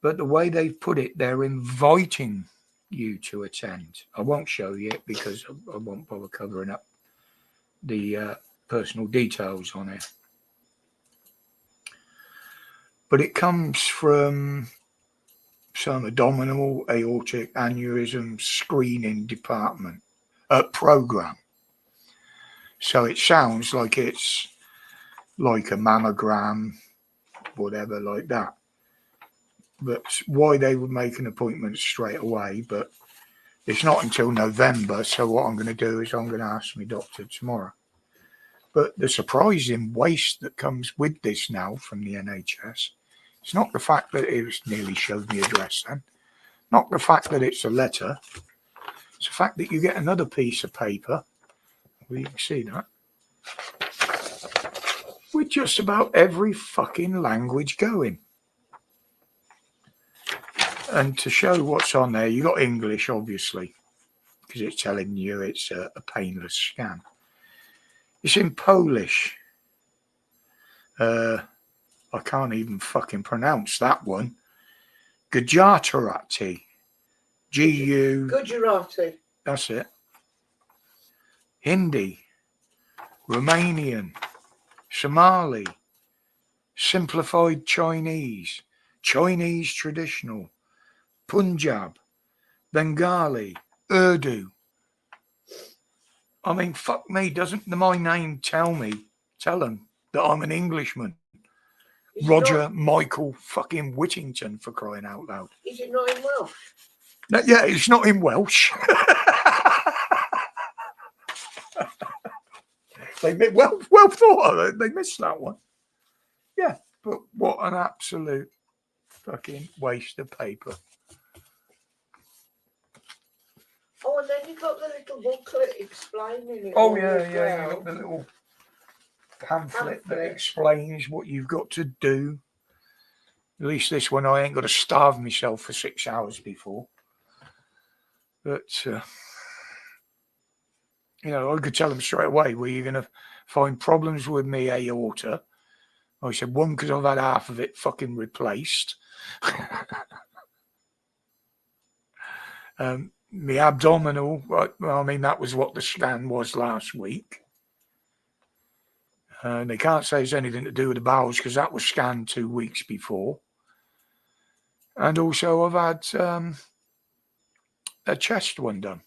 but the way they've put it, they're inviting you to attend. I won't show you it because I won't bother covering up the personal details on it. But it comes from some abdominal aortic aneurysm screening department program. So it sounds like it's like a mammogram, whatever, like that. But why they would make an appointment straight away, but it's not until November. So what I'm going to do is I'm going to ask my doctor tomorrow. But the surprising waste that comes with this now from the NHS, it's not the fact that it nearly showed me address then, not the fact that it's a letter, it's the fact that you get another piece of paper, well, you can see that, with just about every fucking language going. And to show what's on there, you got English, obviously, because it's telling you it's a painless scan. It's in Polish. I can't even fucking pronounce that one. Gujarati. Gujarati. That's it. Hindi. Romanian. Somali. Simplified Chinese. Chinese traditional. Punjab. Bengali. Urdu. I mean, fuck me, doesn't my name tell them that I'm an Englishman. Is it Roger Michael fucking Whittington, for crying out loud. Is it not in Welsh? No, yeah, it's not in Welsh. well thought of it. They missed that one. Yeah, but what an absolute fucking waste of paper. Oh, and then you got the little booklet explaining it. Oh all yeah, as yeah. You well. got the little pamphlet that explains what you've got to do. At least this one, I ain't got to starve myself for 6 hours before. But you know, I could tell them straight away, were you going to find problems with me aorta? I said, one, because I've had half of it fucking replaced. My abdominal, I mean, that was what the scan was last week. They can't say it's anything to do with the bowels because that was scanned 2 weeks before. And also I've had a chest one done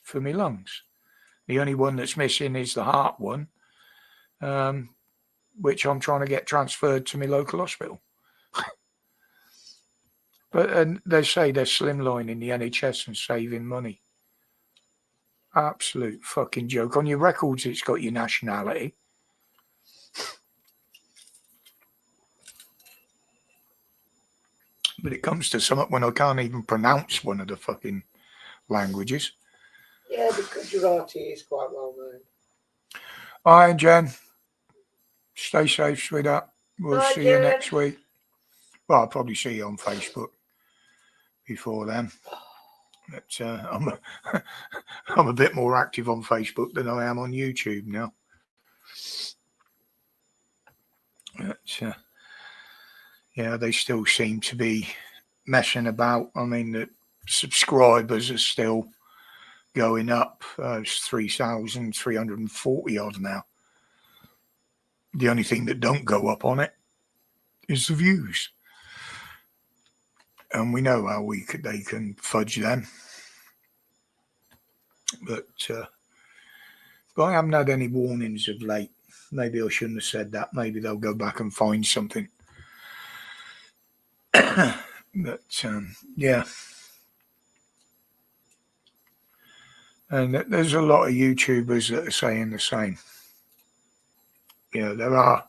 for my lungs. The only one that's missing is the heart one, which I'm trying to get transferred to my local hospital. But they say they're slimlining the NHS and saving money. Absolute fucking joke. On your records, it's got your nationality. But it comes to something when I can't even pronounce one of the fucking languages. Yeah, because Gujarati is quite well known. All right, Jen. Stay safe, sweetheart. We'll Bye, see Jen. you next week. Well, I'll probably see you on Facebook before then. But I'm a bit more active on Facebook than I am on YouTube now. But yeah, they still seem to be messing about. I mean, the subscribers are still going up. It's 3,340 odd now. The only thing that don't go up on it is the views. And we know how they can fudge them. But I haven't had any warnings of late. Maybe I shouldn't have said that. Maybe they'll go back and find something. But yeah. And there's a lot of YouTubers that are saying the same. You know, there are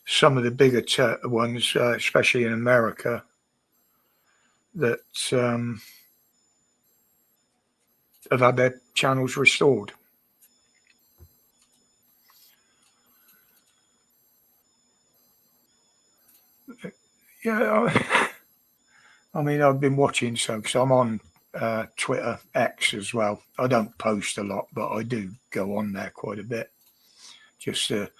some of the bigger ones, especially in America, that have had their channels restored. Yeah, I mean, I've been watching some because I'm on Twitter, X as well. I don't post a lot, but I do go on there quite a bit just to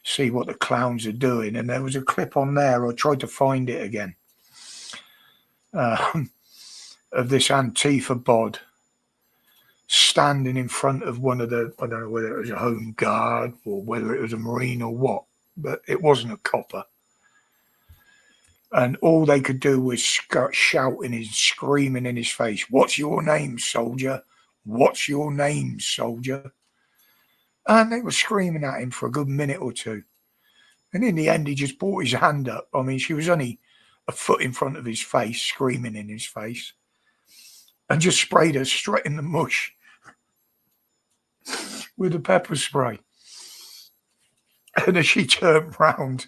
see what the clowns are doing. And there was a clip on there. I tried to find it again of this Antifa bod standing in front of one of the, I don't know whether it was a home guard or whether it was a Marine or what, but it wasn't a copper. And all they could do was shouting and screaming in his face, "What's your name, soldier? What's your name, soldier?" And they were screaming at him for a good minute or two. And in the end, he just brought his hand up. I mean, she was only a foot in front of his face, screaming in his face, and just sprayed her straight in the mush with a pepper spray. And as she turned round,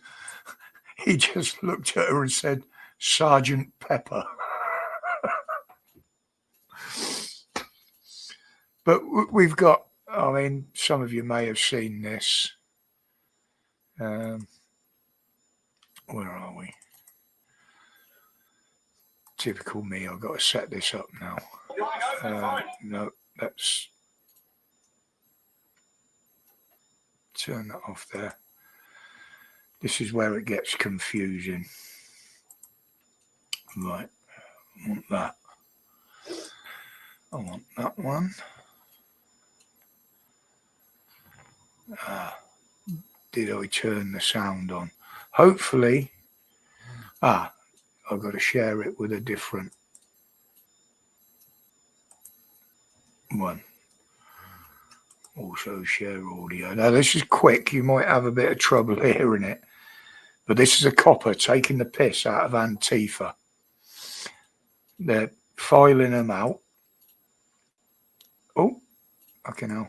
he just looked at her and said, "Sergeant Pepper." But we've got, I mean, some of you may have seen this. Where are we? Typical me, I've got to set this up now. No, let's turn that off there. This is where it gets confusing. Right, I want that. I want that one. Did I turn the sound on? Hopefully. I've got to share it with a different one. Also share audio. Now this is quick. You might have a bit of trouble hearing it. But this is a copper taking the piss out of Antifa. They're filing them out. Oh, fucking hell.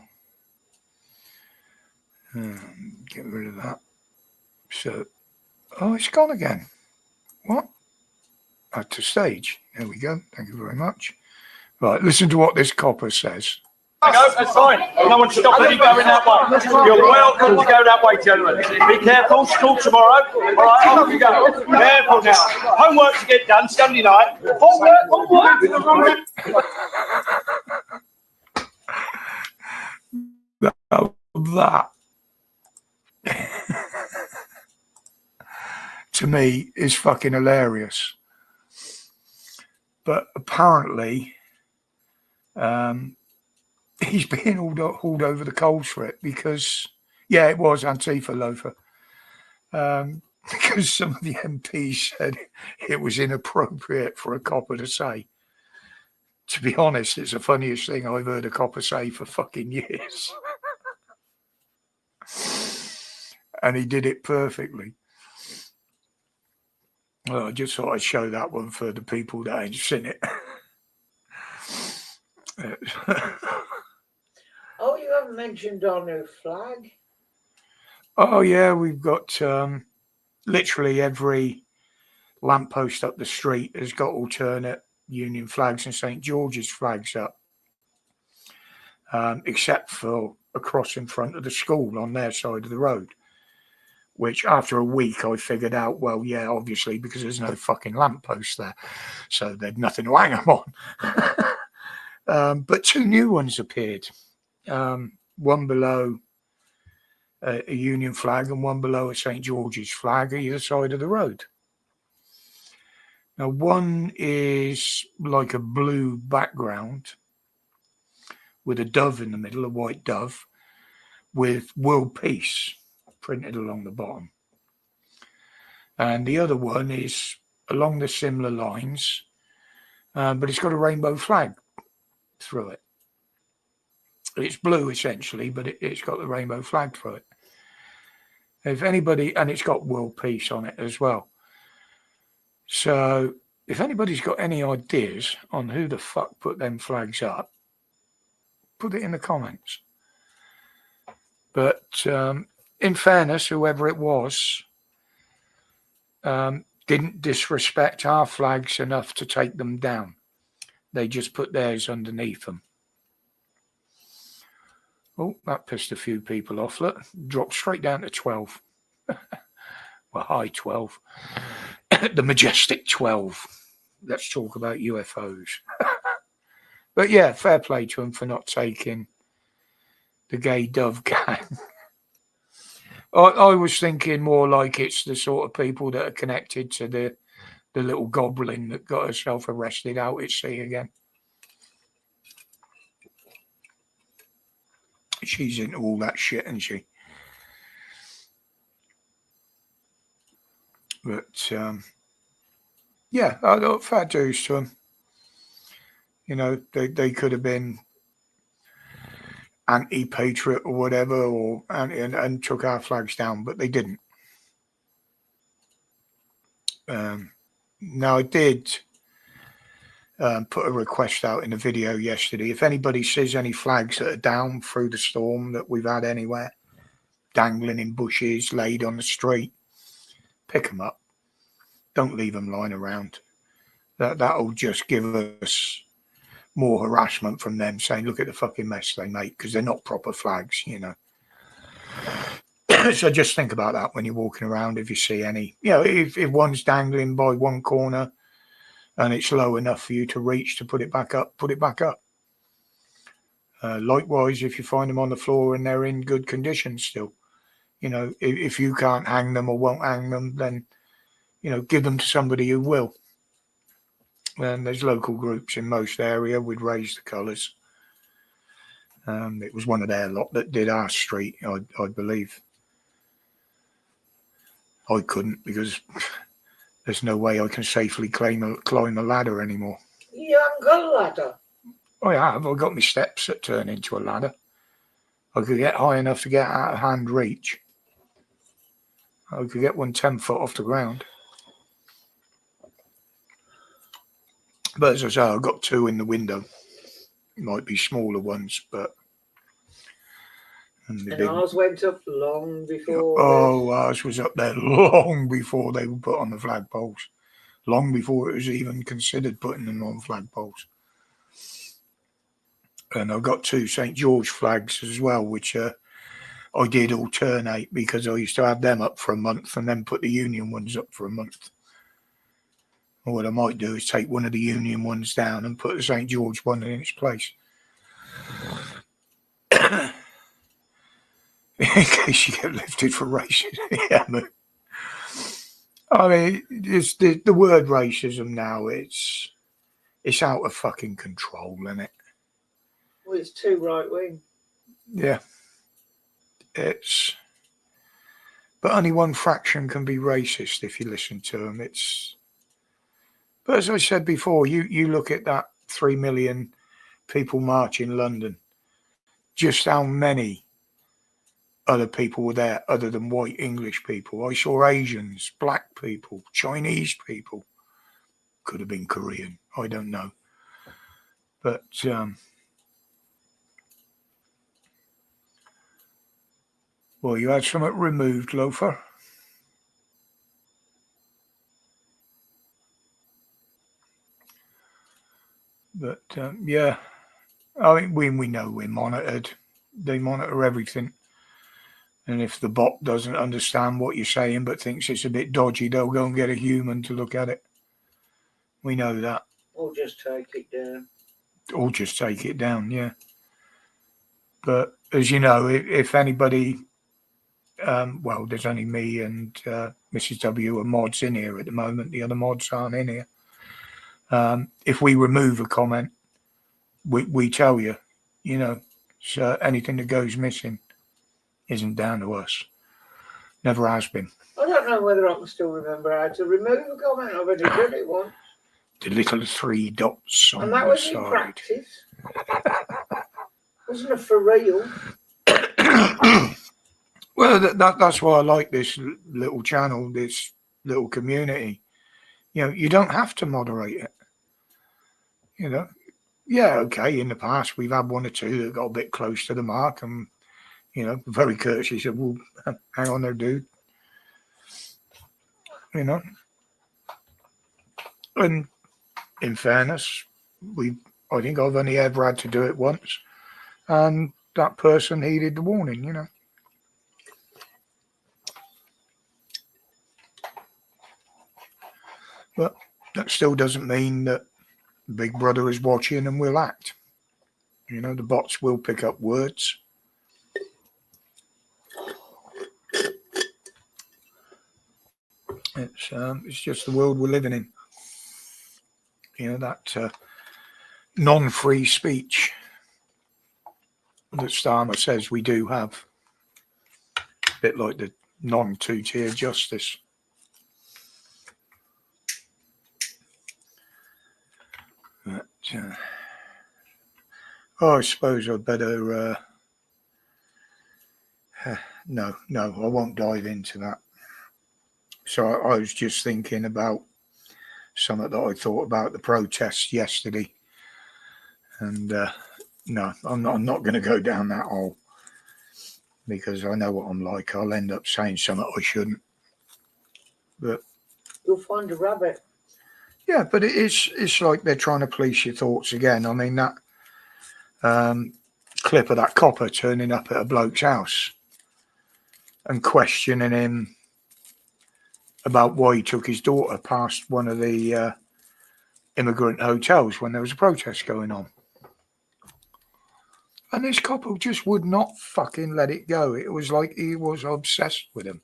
Get rid of that. So, oh, it's gone again. What? Add to stage. There we go. Thank you very much. Right, listen to what this copper says. No, that's fine. No one's stopping you going that way. You're welcome to go that way, gentlemen. Be careful. School tomorrow. All right, off you go. Careful now. Homework to get done Sunday night. Homework. That to me is fucking hilarious. But apparently, he's being hauled over the coals for it because, yeah, it was Antifa loafer. Because some of the MPs said it was inappropriate for a copper to say. To be honest, it's the funniest thing I've heard a copper say for fucking years. And he did it perfectly. Well, I just thought I'd show that one for the people that ain't seen it. Oh, you haven't mentioned our new flag. Oh, yeah, we've got literally every lamppost up the street has got alternate Union flags and St. George's flags up. Except for across in front of the school on their side of the road. Which after a week I figured out, well, yeah, obviously, because there's no fucking lamppost there. So there'd nothing to hang them on. But two new ones appeared. One below a Union flag and one below a St. George's flag either side of the road. Now, one is like a blue background with a dove in the middle, a white dove, with World Peace printed along the bottom. And the other one is along the similar lines, but it's got a rainbow flag through it. It's blue essentially, but it's got the rainbow flag through it. If anybody, and it's got World Peace on it as well. So if anybody's got any ideas on who the fuck put them flags up, put it in the comments. But in fairness, whoever it was didn't disrespect our flags enough to take them down. They just put theirs underneath them. Oh, that pissed a few people off. Look, dropped straight down to 12. Well, high 12. The majestic 12. Let's talk about UFOs. But yeah, fair play to them for not taking the gay dove gang. I was thinking more like it's the sort of people that are connected to the little goblin that got herself arrested out at sea again. She's into all that shit, isn't she? But yeah, I thought fair dues to them. You know, they could have been anti-patriot or whatever, or and took our flags down, but they didn't. Now I did put a request out in a video yesterday. If anybody sees any flags that are down through the storm that we've had anywhere, dangling in bushes, laid on the street, pick them up. Don't leave them lying around. That'll just give us more harassment from them saying, look at the fucking mess they make, because they're not proper flags, you know. So just think about that when you're walking around. If you see any, you know, if one's dangling by one corner and it's low enough for you to reach to put it back up, put it back up. Likewise, if you find them on the floor and they're in good condition still, you know, if you can't hang them or won't hang them, then, you know, give them to somebody who will. And there's local groups in most area would raise the colours. It was one of their lot that did our street, I believe. I couldn't, because there's no way I can safely climb a ladder anymore. You haven't got a ladder? I have. I've got my steps that turn into a ladder. I could get high enough to get out of hand reach. I could get one 10 foot off the ground. But as I say, I've got two in the window. Might be smaller ones, but. And ours went up long before. Oh, ours was up there long before they were put on the flagpoles. Long before it was even considered putting them on flagpoles. And I've got two St. George flags as well, which I did alternate because I used to have them up for a month and then put the Union ones up for a month. And what I might do is take one of the Union ones down and put the St. George one in its place. In case you get lifted for racism. Yeah, but I mean, it's the word racism now, it's out of fucking control, isn't it? Well, it's too right wing. Yeah. But only one fraction can be racist if you listen to them. But as I said before, you look at that 3 million people march in London. Just how many other people were there other than white English people? I saw Asians, black people, Chinese people. Could have been Korean. I don't know. But well, you had something removed, Loafer. But yeah, I mean, we know we're monitored. They monitor everything. And if the bot doesn't understand what you're saying but thinks it's a bit dodgy, they'll go and get a human to look at it. We know that. Or just take it down. Yeah. But as you know, if anybody, well, there's only me and Mrs. W are mods in here at the moment. The other mods aren't in here. If we remove a comment, we tell you, you know, so anything that goes missing isn't down to us. Never has been. I don't know whether I can still remember how to remove a comment. I've only done it once. The little 3 dots on and that the was side. in practice. Wasn't it for real? Well, that's why I like this little channel, this little community. You know, you don't have to moderate it. You know, yeah, okay. In the past, we've had one or two that got a bit close to the mark, and you know, very courteously said, "Well, hang on there, dude." You know, and in fairness, I think I've only ever had to do it once, and that person heeded the warning. You know. But that still doesn't mean that Big Brother is watching and will act. You know, the bots will pick up words. It's just the world we're living in. You know, that non-free speech that Starmer says we do have. A bit like the non-two-tier justice. But, I suppose I'd better. No, I won't dive into that. So I was just thinking about something that I thought about the protests yesterday, and no, I'm not going to go down that hole because I know what I'm like. I'll end up saying something I shouldn't. But you'll find a rabbit. Yeah, but it's like they're trying to police your thoughts again. I mean, that clip of that copper turning up at a bloke's house and questioning him about why he took his daughter past one of the immigrant hotels when there was a protest going on. And this copper just would not fucking let it go. It was like he was obsessed with him.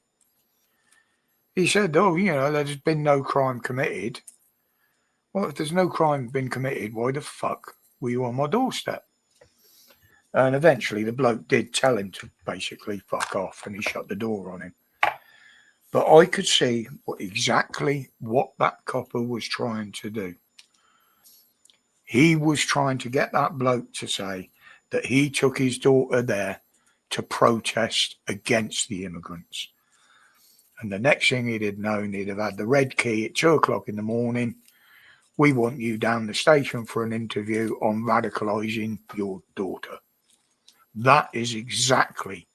He said, oh, you know, there's been no crime committed. Well, if there's no crime been committed, why the fuck were you on my doorstep? And eventually the bloke did tell him to basically fuck off, and he shut the door on him. But I could see exactly what that copper was trying to do. He was trying to get that bloke to say that he took his daughter there to protest against the immigrants. And the next thing he'd have known, he'd have had the red key at 2 o'clock in the morning. We want you down the station for an interview on radicalising your daughter. That is exactly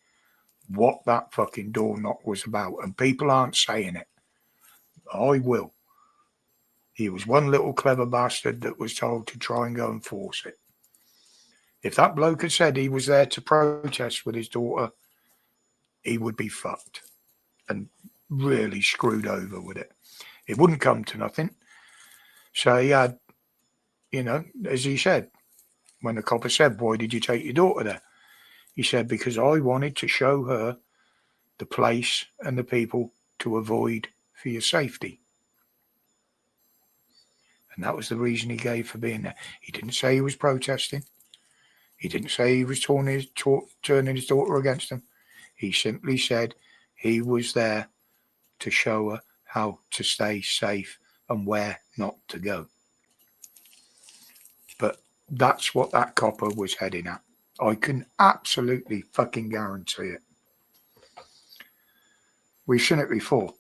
what that fucking door knock was about. And people aren't saying it. I will. He was one little clever bastard that was told to try and go and force it. If that bloke had said he was there to protest with his daughter, he would be fucked and really screwed over with it. It wouldn't come to nothing. So he had, as he said, when the copper said, why did you take your daughter there? He said, because I wanted to show her the place and the people to avoid for your safety. And that was the reason he gave for being there. He didn't say he was protesting. He didn't say he was turning his daughter against him. He simply said he was there to show her how to stay safe and where not to go. But that's what that copper was heading at. I can absolutely fucking guarantee it. We've seen it before,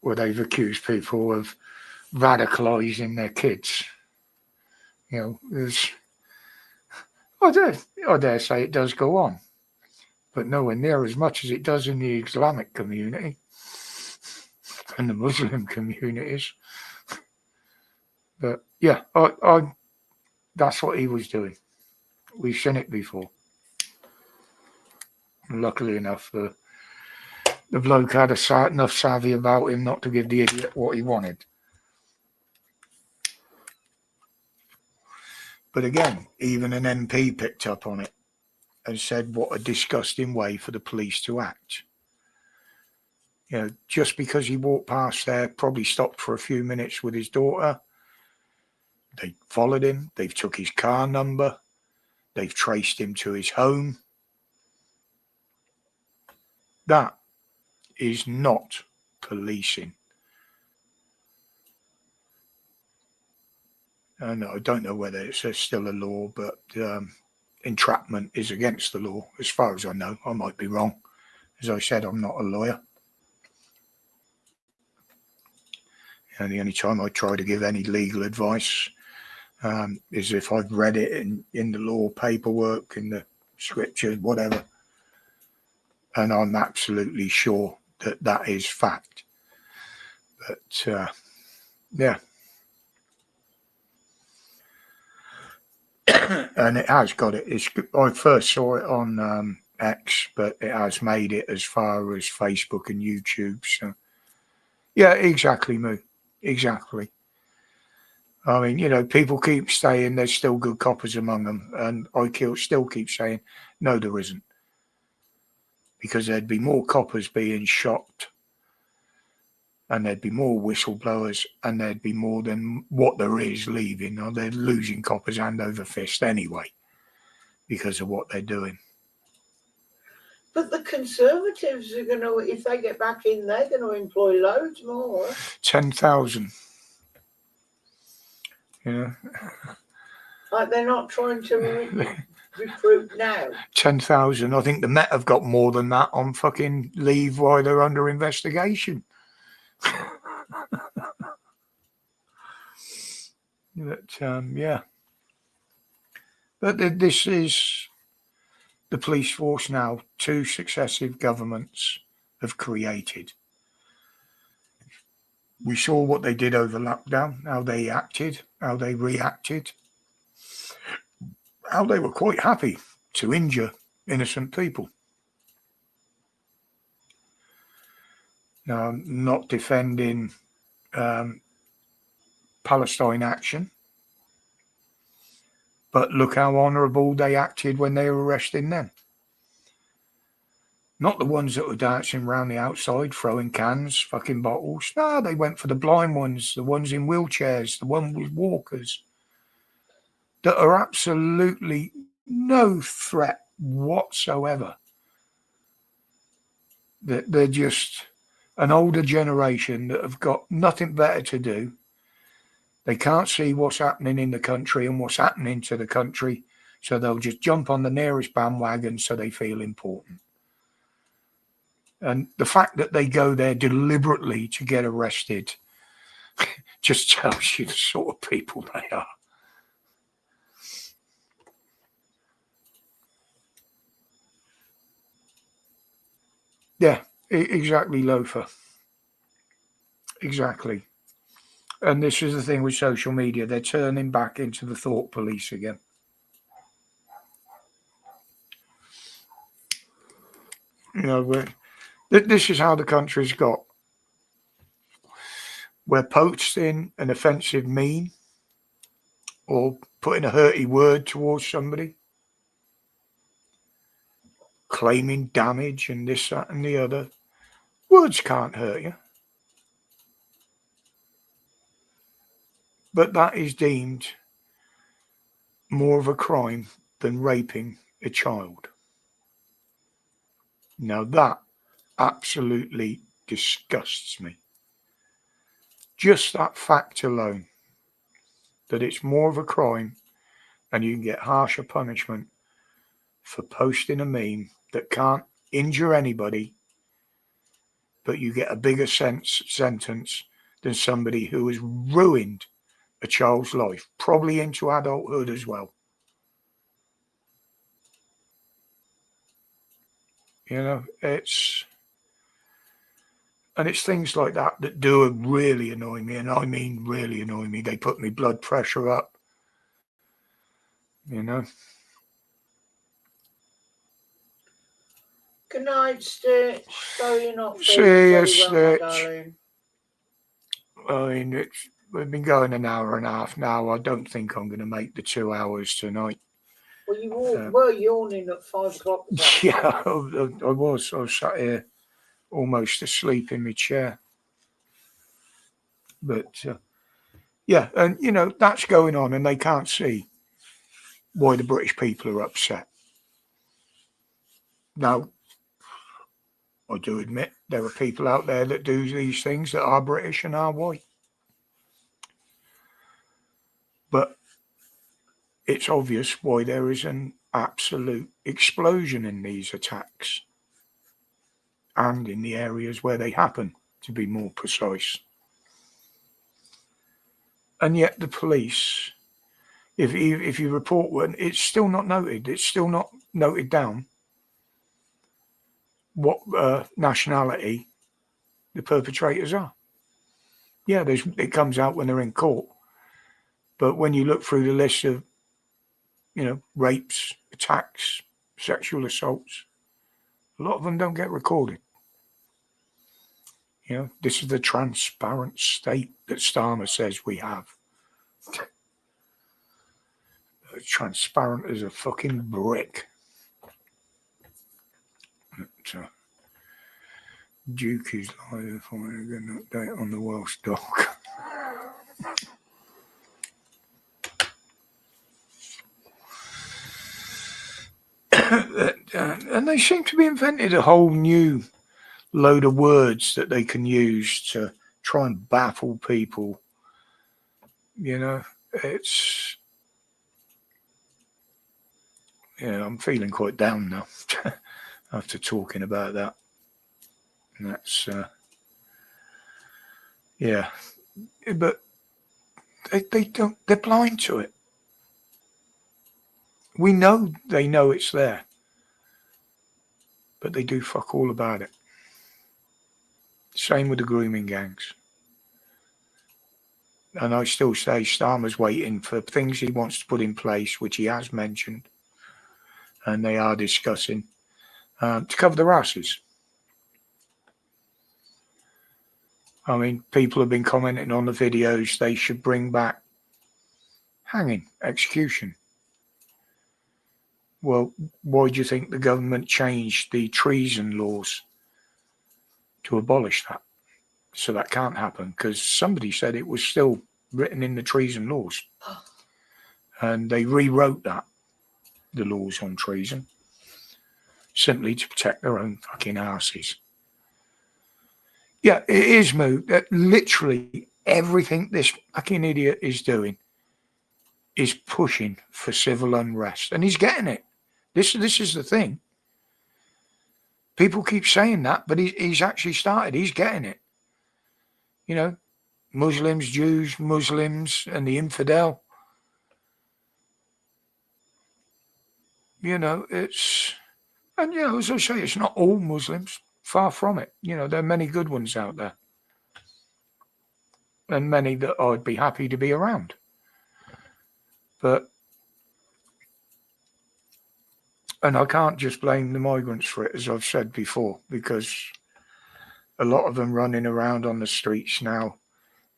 where they've accused people of radicalising their kids. I dare say it does go on, but nowhere near as much as it does in the Islamic community and the Muslim communities. But yeah, I that's what he was doing. We've seen it before. Luckily enough, the bloke had enough savvy about him not to give the idiot what he wanted. But again, even an MP picked up on it and said what a disgusting way for the police to act. Just because he walked past there, probably stopped for a few minutes with his daughter. They followed him. They've took his car number. They've traced him to his home. That is not policing. And I don't know whether it's still a law, but entrapment is against the law, as far as I know. I might be wrong. As I said, I'm not a lawyer. And the only time I try to give any legal advice is if I've read it in the law paperwork, in the scriptures, whatever. And I'm absolutely sure that is fact. But, yeah. And it has got it. I first saw it on X, but it has made it as far as Facebook and YouTube. So, yeah, exactly, Moo. Exactly. I mean, people keep saying there's still good coppers among them, and I still keep saying, no, there isn't. Because there'd be more coppers being shot, and there'd be more whistleblowers, and there'd be more than what there is leaving. Or they're losing coppers hand over fist anyway, because of what they're doing. But the Conservatives are going to, if they get back in, they're going to employ loads more. 10,000. Like they're not trying to recruit now. 10,000. I think the Met have got more than that on fucking leave while they're under investigation. But, yeah. But this is the police force now 2 successive governments have created. We saw what they did over lockdown, how they acted, how they reacted, how they were quite happy to injure innocent people. Now, I'm not defending Palestine action, but look how honourable they acted when they were arresting them. Not the ones that were dancing around the outside, throwing cans, fucking bottles. No, they went for the blind ones, the ones in wheelchairs, the ones with walkers, that are absolutely no threat whatsoever. They're just an older generation that have got nothing better to do. They can't see what's happening in the country and what's happening to the country, So they'll just jump on the nearest bandwagon so they feel important. And the fact that they go there deliberately to get arrested just tells you the sort of people they are. Yeah, exactly, Loafer. Exactly. And this is the thing with social media. They're turning back into the thought police again. You know, this is how the country's got. We're posting an offensive meme or putting a hurty word towards somebody, claiming damage and this, that, and the other. Words can't hurt you. But that is deemed more of a crime than raping a child. Now that absolutely disgusts me. Just that fact alone, that it's more of a crime and you can get harsher punishment for posting a meme that can't injure anybody, but you get a bigger sentence than somebody who has ruined a child's life, probably into adulthood as well. You know, it's things like that that do really annoy me, and I mean really annoy me. They put my blood pressure up, you know. Good night, Stitch. Sorry you're not See feeling you, very well, my Stitch. darling. I mean, we've been going an hour and a half now. I don't think I'm going to make the 2 hours tonight. Well, you were yawning at 5 o'clock. Yeah, I was. I was sat here almost asleep in my chair. But, yeah, and, you know, that's going on and they can't see why the British people are upset. Now, I do admit there are people out there that do these things that are British and are white. But it's obvious why there is an absolute explosion in these attacks and in the areas where they happen, to be more precise. And yet the police, if you report one, it's still not noted. It's still not noted down what nationality the perpetrators are. Yeah, it comes out when they're in court. But when you look through the list of, you know, rapes, attacks, sexual assaults, a lot of them don't get recorded. You know, this is the transparent state that Starmer says we have. Transparent as a fucking brick. But, Duke is live for an update on the Welsh dog. And they seem to be invented a whole new load of words that they can use to try and baffle people. You know, it's... Yeah, I'm feeling quite down now after talking about that. And that's... yeah. But they don't... They're blind to it. We know they know it's there. But they do fuck all about it. Same with the grooming gangs. And I still say Starmer's waiting for things he wants to put in place, which he has mentioned, and they are discussing, to cover their asses. I mean, people have been commenting on the videos they should bring back hanging, execution. Well, why do you think the government changed the treason laws to abolish that? So that can't happen, because somebody said it was still written in the treason laws. And they rewrote that, the laws on treason, simply to protect their own fucking asses. Yeah, it is moot that literally everything this fucking idiot is doing is pushing for civil unrest, and he's getting it. This is the thing. People keep saying that, but he's actually started. He's getting it. You know, Muslims, Jews, Muslims, and the infidel. You know, it's, and you know, as I say, it's not all Muslims. Far from it. You know, there are many good ones out there, and many that I'd be happy to be around. But, and I can't just blame the migrants for it, as I've said before, because a lot of them running around on the streets now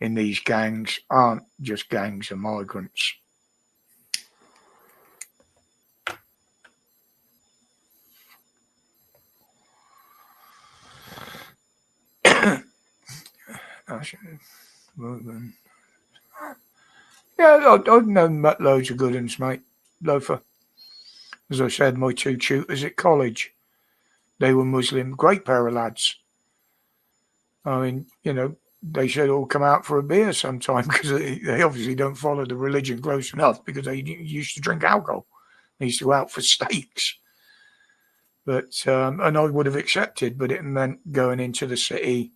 in these gangs aren't just gangs of migrants. Yeah, I've known loads of good ones, mate. Loafer. As I said, my two tutors at college, they were Muslim. Great pair of lads. I mean, you know, they said, "Oh, come out for a beer sometime," because they obviously don't follow the religion close enough, because they used to drink alcohol. They used to go out for steaks. But, and I would have accepted, but it meant going into the city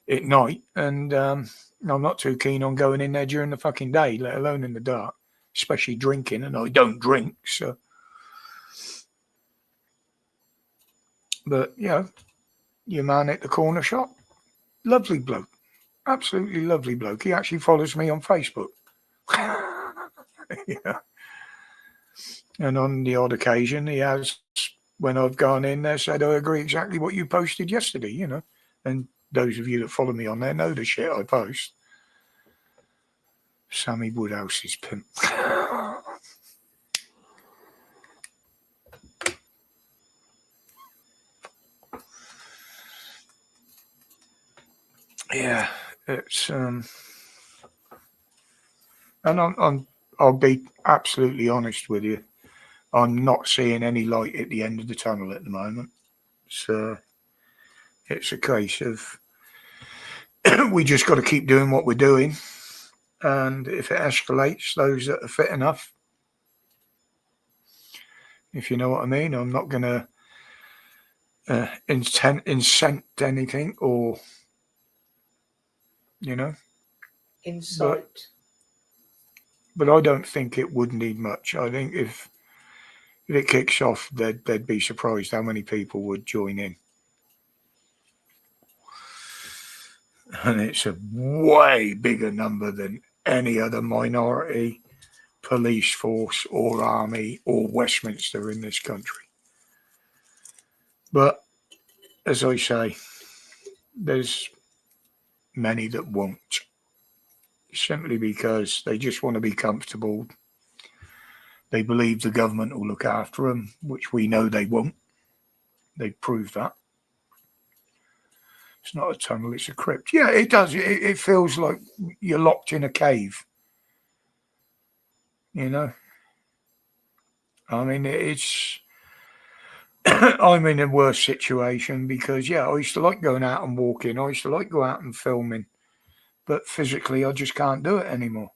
at night, and I'm not too keen on going in there during the fucking day, let alone in the dark, especially drinking, and I don't drink, so. But, you know, your man at the corner shop, lovely bloke, absolutely lovely bloke. He actually follows me on Facebook. Yeah. And on the odd occasion, he has, when I've gone in there, said, "I agree exactly what you posted yesterday," you know. And those of you that follow me on there know the shit I post. Sammy Woodhouse's pimp. Yeah, it's and I'll be absolutely honest with you. I'm not seeing any light at the end of the tunnel at the moment. So it's a case of we just got to keep doing what we're doing, and if it escalates, those that are fit enough, if you know what I mean, I'm not going to incent anything, or you know, Insight. But I don't think it would need much. I think if it kicks off, they'd be surprised how many people would join in. And it's a way bigger number than any other minority police force or army or Westminster in this country. But as I say, there's many that won't, simply because they just want to be comfortable. They believe the government will look after them, which we know they won't. They've proved that. It's not a tunnel, it's a crypt. Yeah, it does. It feels like you're locked in a cave. You know? I mean, it's... I'm in a worse situation because, yeah, I used to like going out and walking. I used to like going out and filming. But physically, I just can't do it anymore.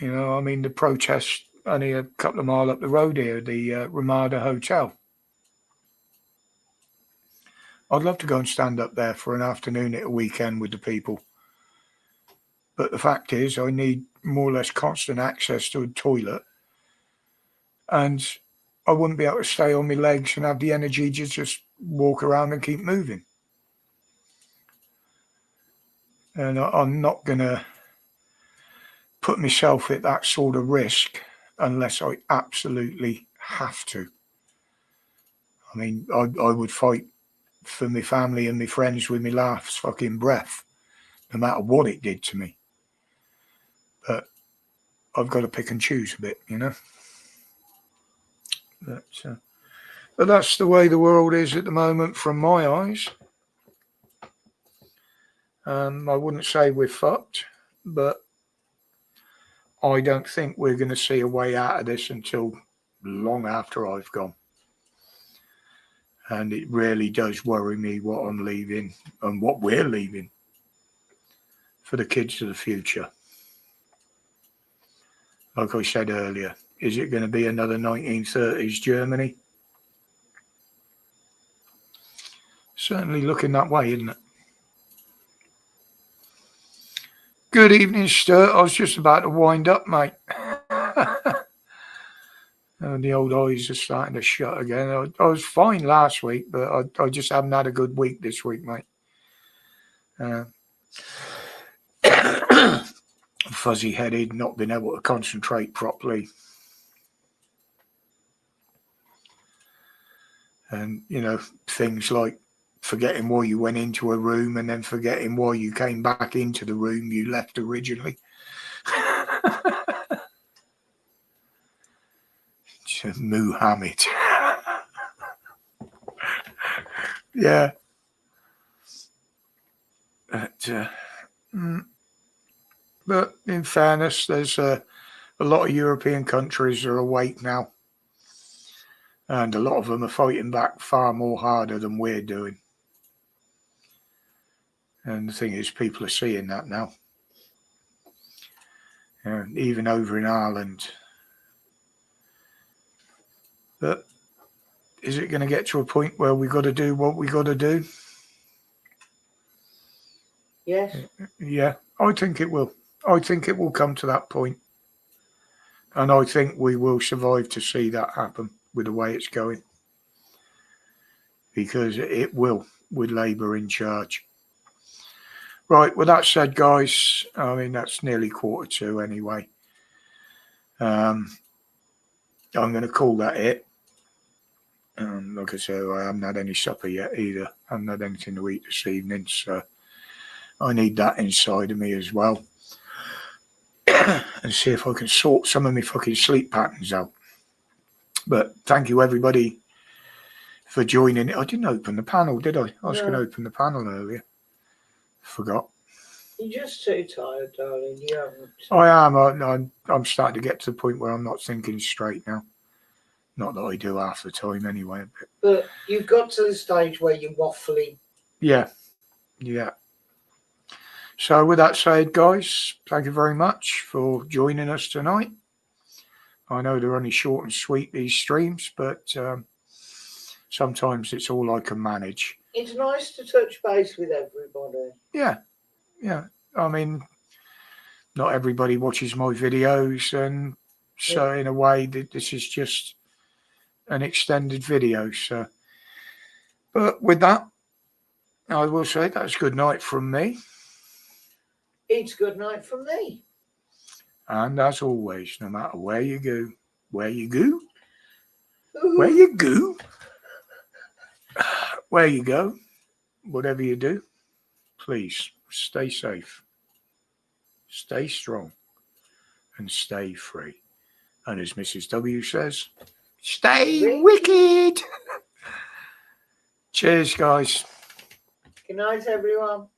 You know, I mean, the protest only a couple of miles up the road here, the Ramada Hotel. I'd love to go and stand up there for an afternoon at a weekend with the people. But the fact is, I need more or less constant access to a toilet. And I wouldn't be able to stay on my legs and have the energy to just walk around and keep moving. And I'm not going to put myself at that sort of risk unless I absolutely have to. I mean, I would fight for my family and my friends with my last fucking breath, no matter what it did to me. But I've got to pick and choose a bit, you know. But that's the way the world is at the moment from my eyes. I wouldn't say we're fucked, but I don't think we're going to see a way out of this until long after I've gone. And it really does worry me what I'm leaving and what we're leaving for the kids of the future. like I said earlier, is it going to be another 1930s Germany? Certainly looking that way, isn't it? Good evening, Sturt. I was just about to wind up, mate. And the old eyes are starting to shut again. I was fine last week, but I just haven't had a good week this week, mate. Fuzzy-headed, not been able to concentrate properly. And, you know, things like forgetting why you went into a room and then forgetting why you came back into the room you left originally. Muhammad. Yeah. But in fairness, there's a lot of European countries are awake now. And a lot of them are fighting back far more harder than we're doing. And the thing is, people are seeing that now. Even over in Ireland. But is it going to get to a point where we got to do what we got to do? Yes. Yeah, I think it will. I think it will come to that point. And I think we will survive to see that happen with the way it's going. Because it will, with Labour in charge. Right, with that said, guys, I mean, that's nearly 1:45 anyway. I'm going to call that it. Like I said, I haven't had any supper yet either. I haven't had anything to eat this evening, so I need that inside of me as well. And see if I can sort some of my fucking sleep patterns out. But thank you, everybody, for joining. I didn't open the panel, did I? I was going to open the panel earlier. Forgot. You're just too tired, darling. You haven't. I am. I'm starting to get to the point where I'm not thinking straight now. Not that I do half the time anyway. But you've got to the stage where you're waffling. Yeah. Yeah. So with that said, guys, thank you very much for joining us tonight. I know they're only short and sweet, these streams, but sometimes it's all I can manage. It's nice to touch base with everybody. Yeah. Yeah. I mean, not everybody watches my videos, and so in a way, this is just an extended video. So, but with that, I will say that's good night from me. It's good night from me. And as always, no matter where you go, where you go, whatever you do, please stay safe, stay strong, and stay free. And as Mrs. W says, stay wicked. Cheers, guys. Good night, everyone.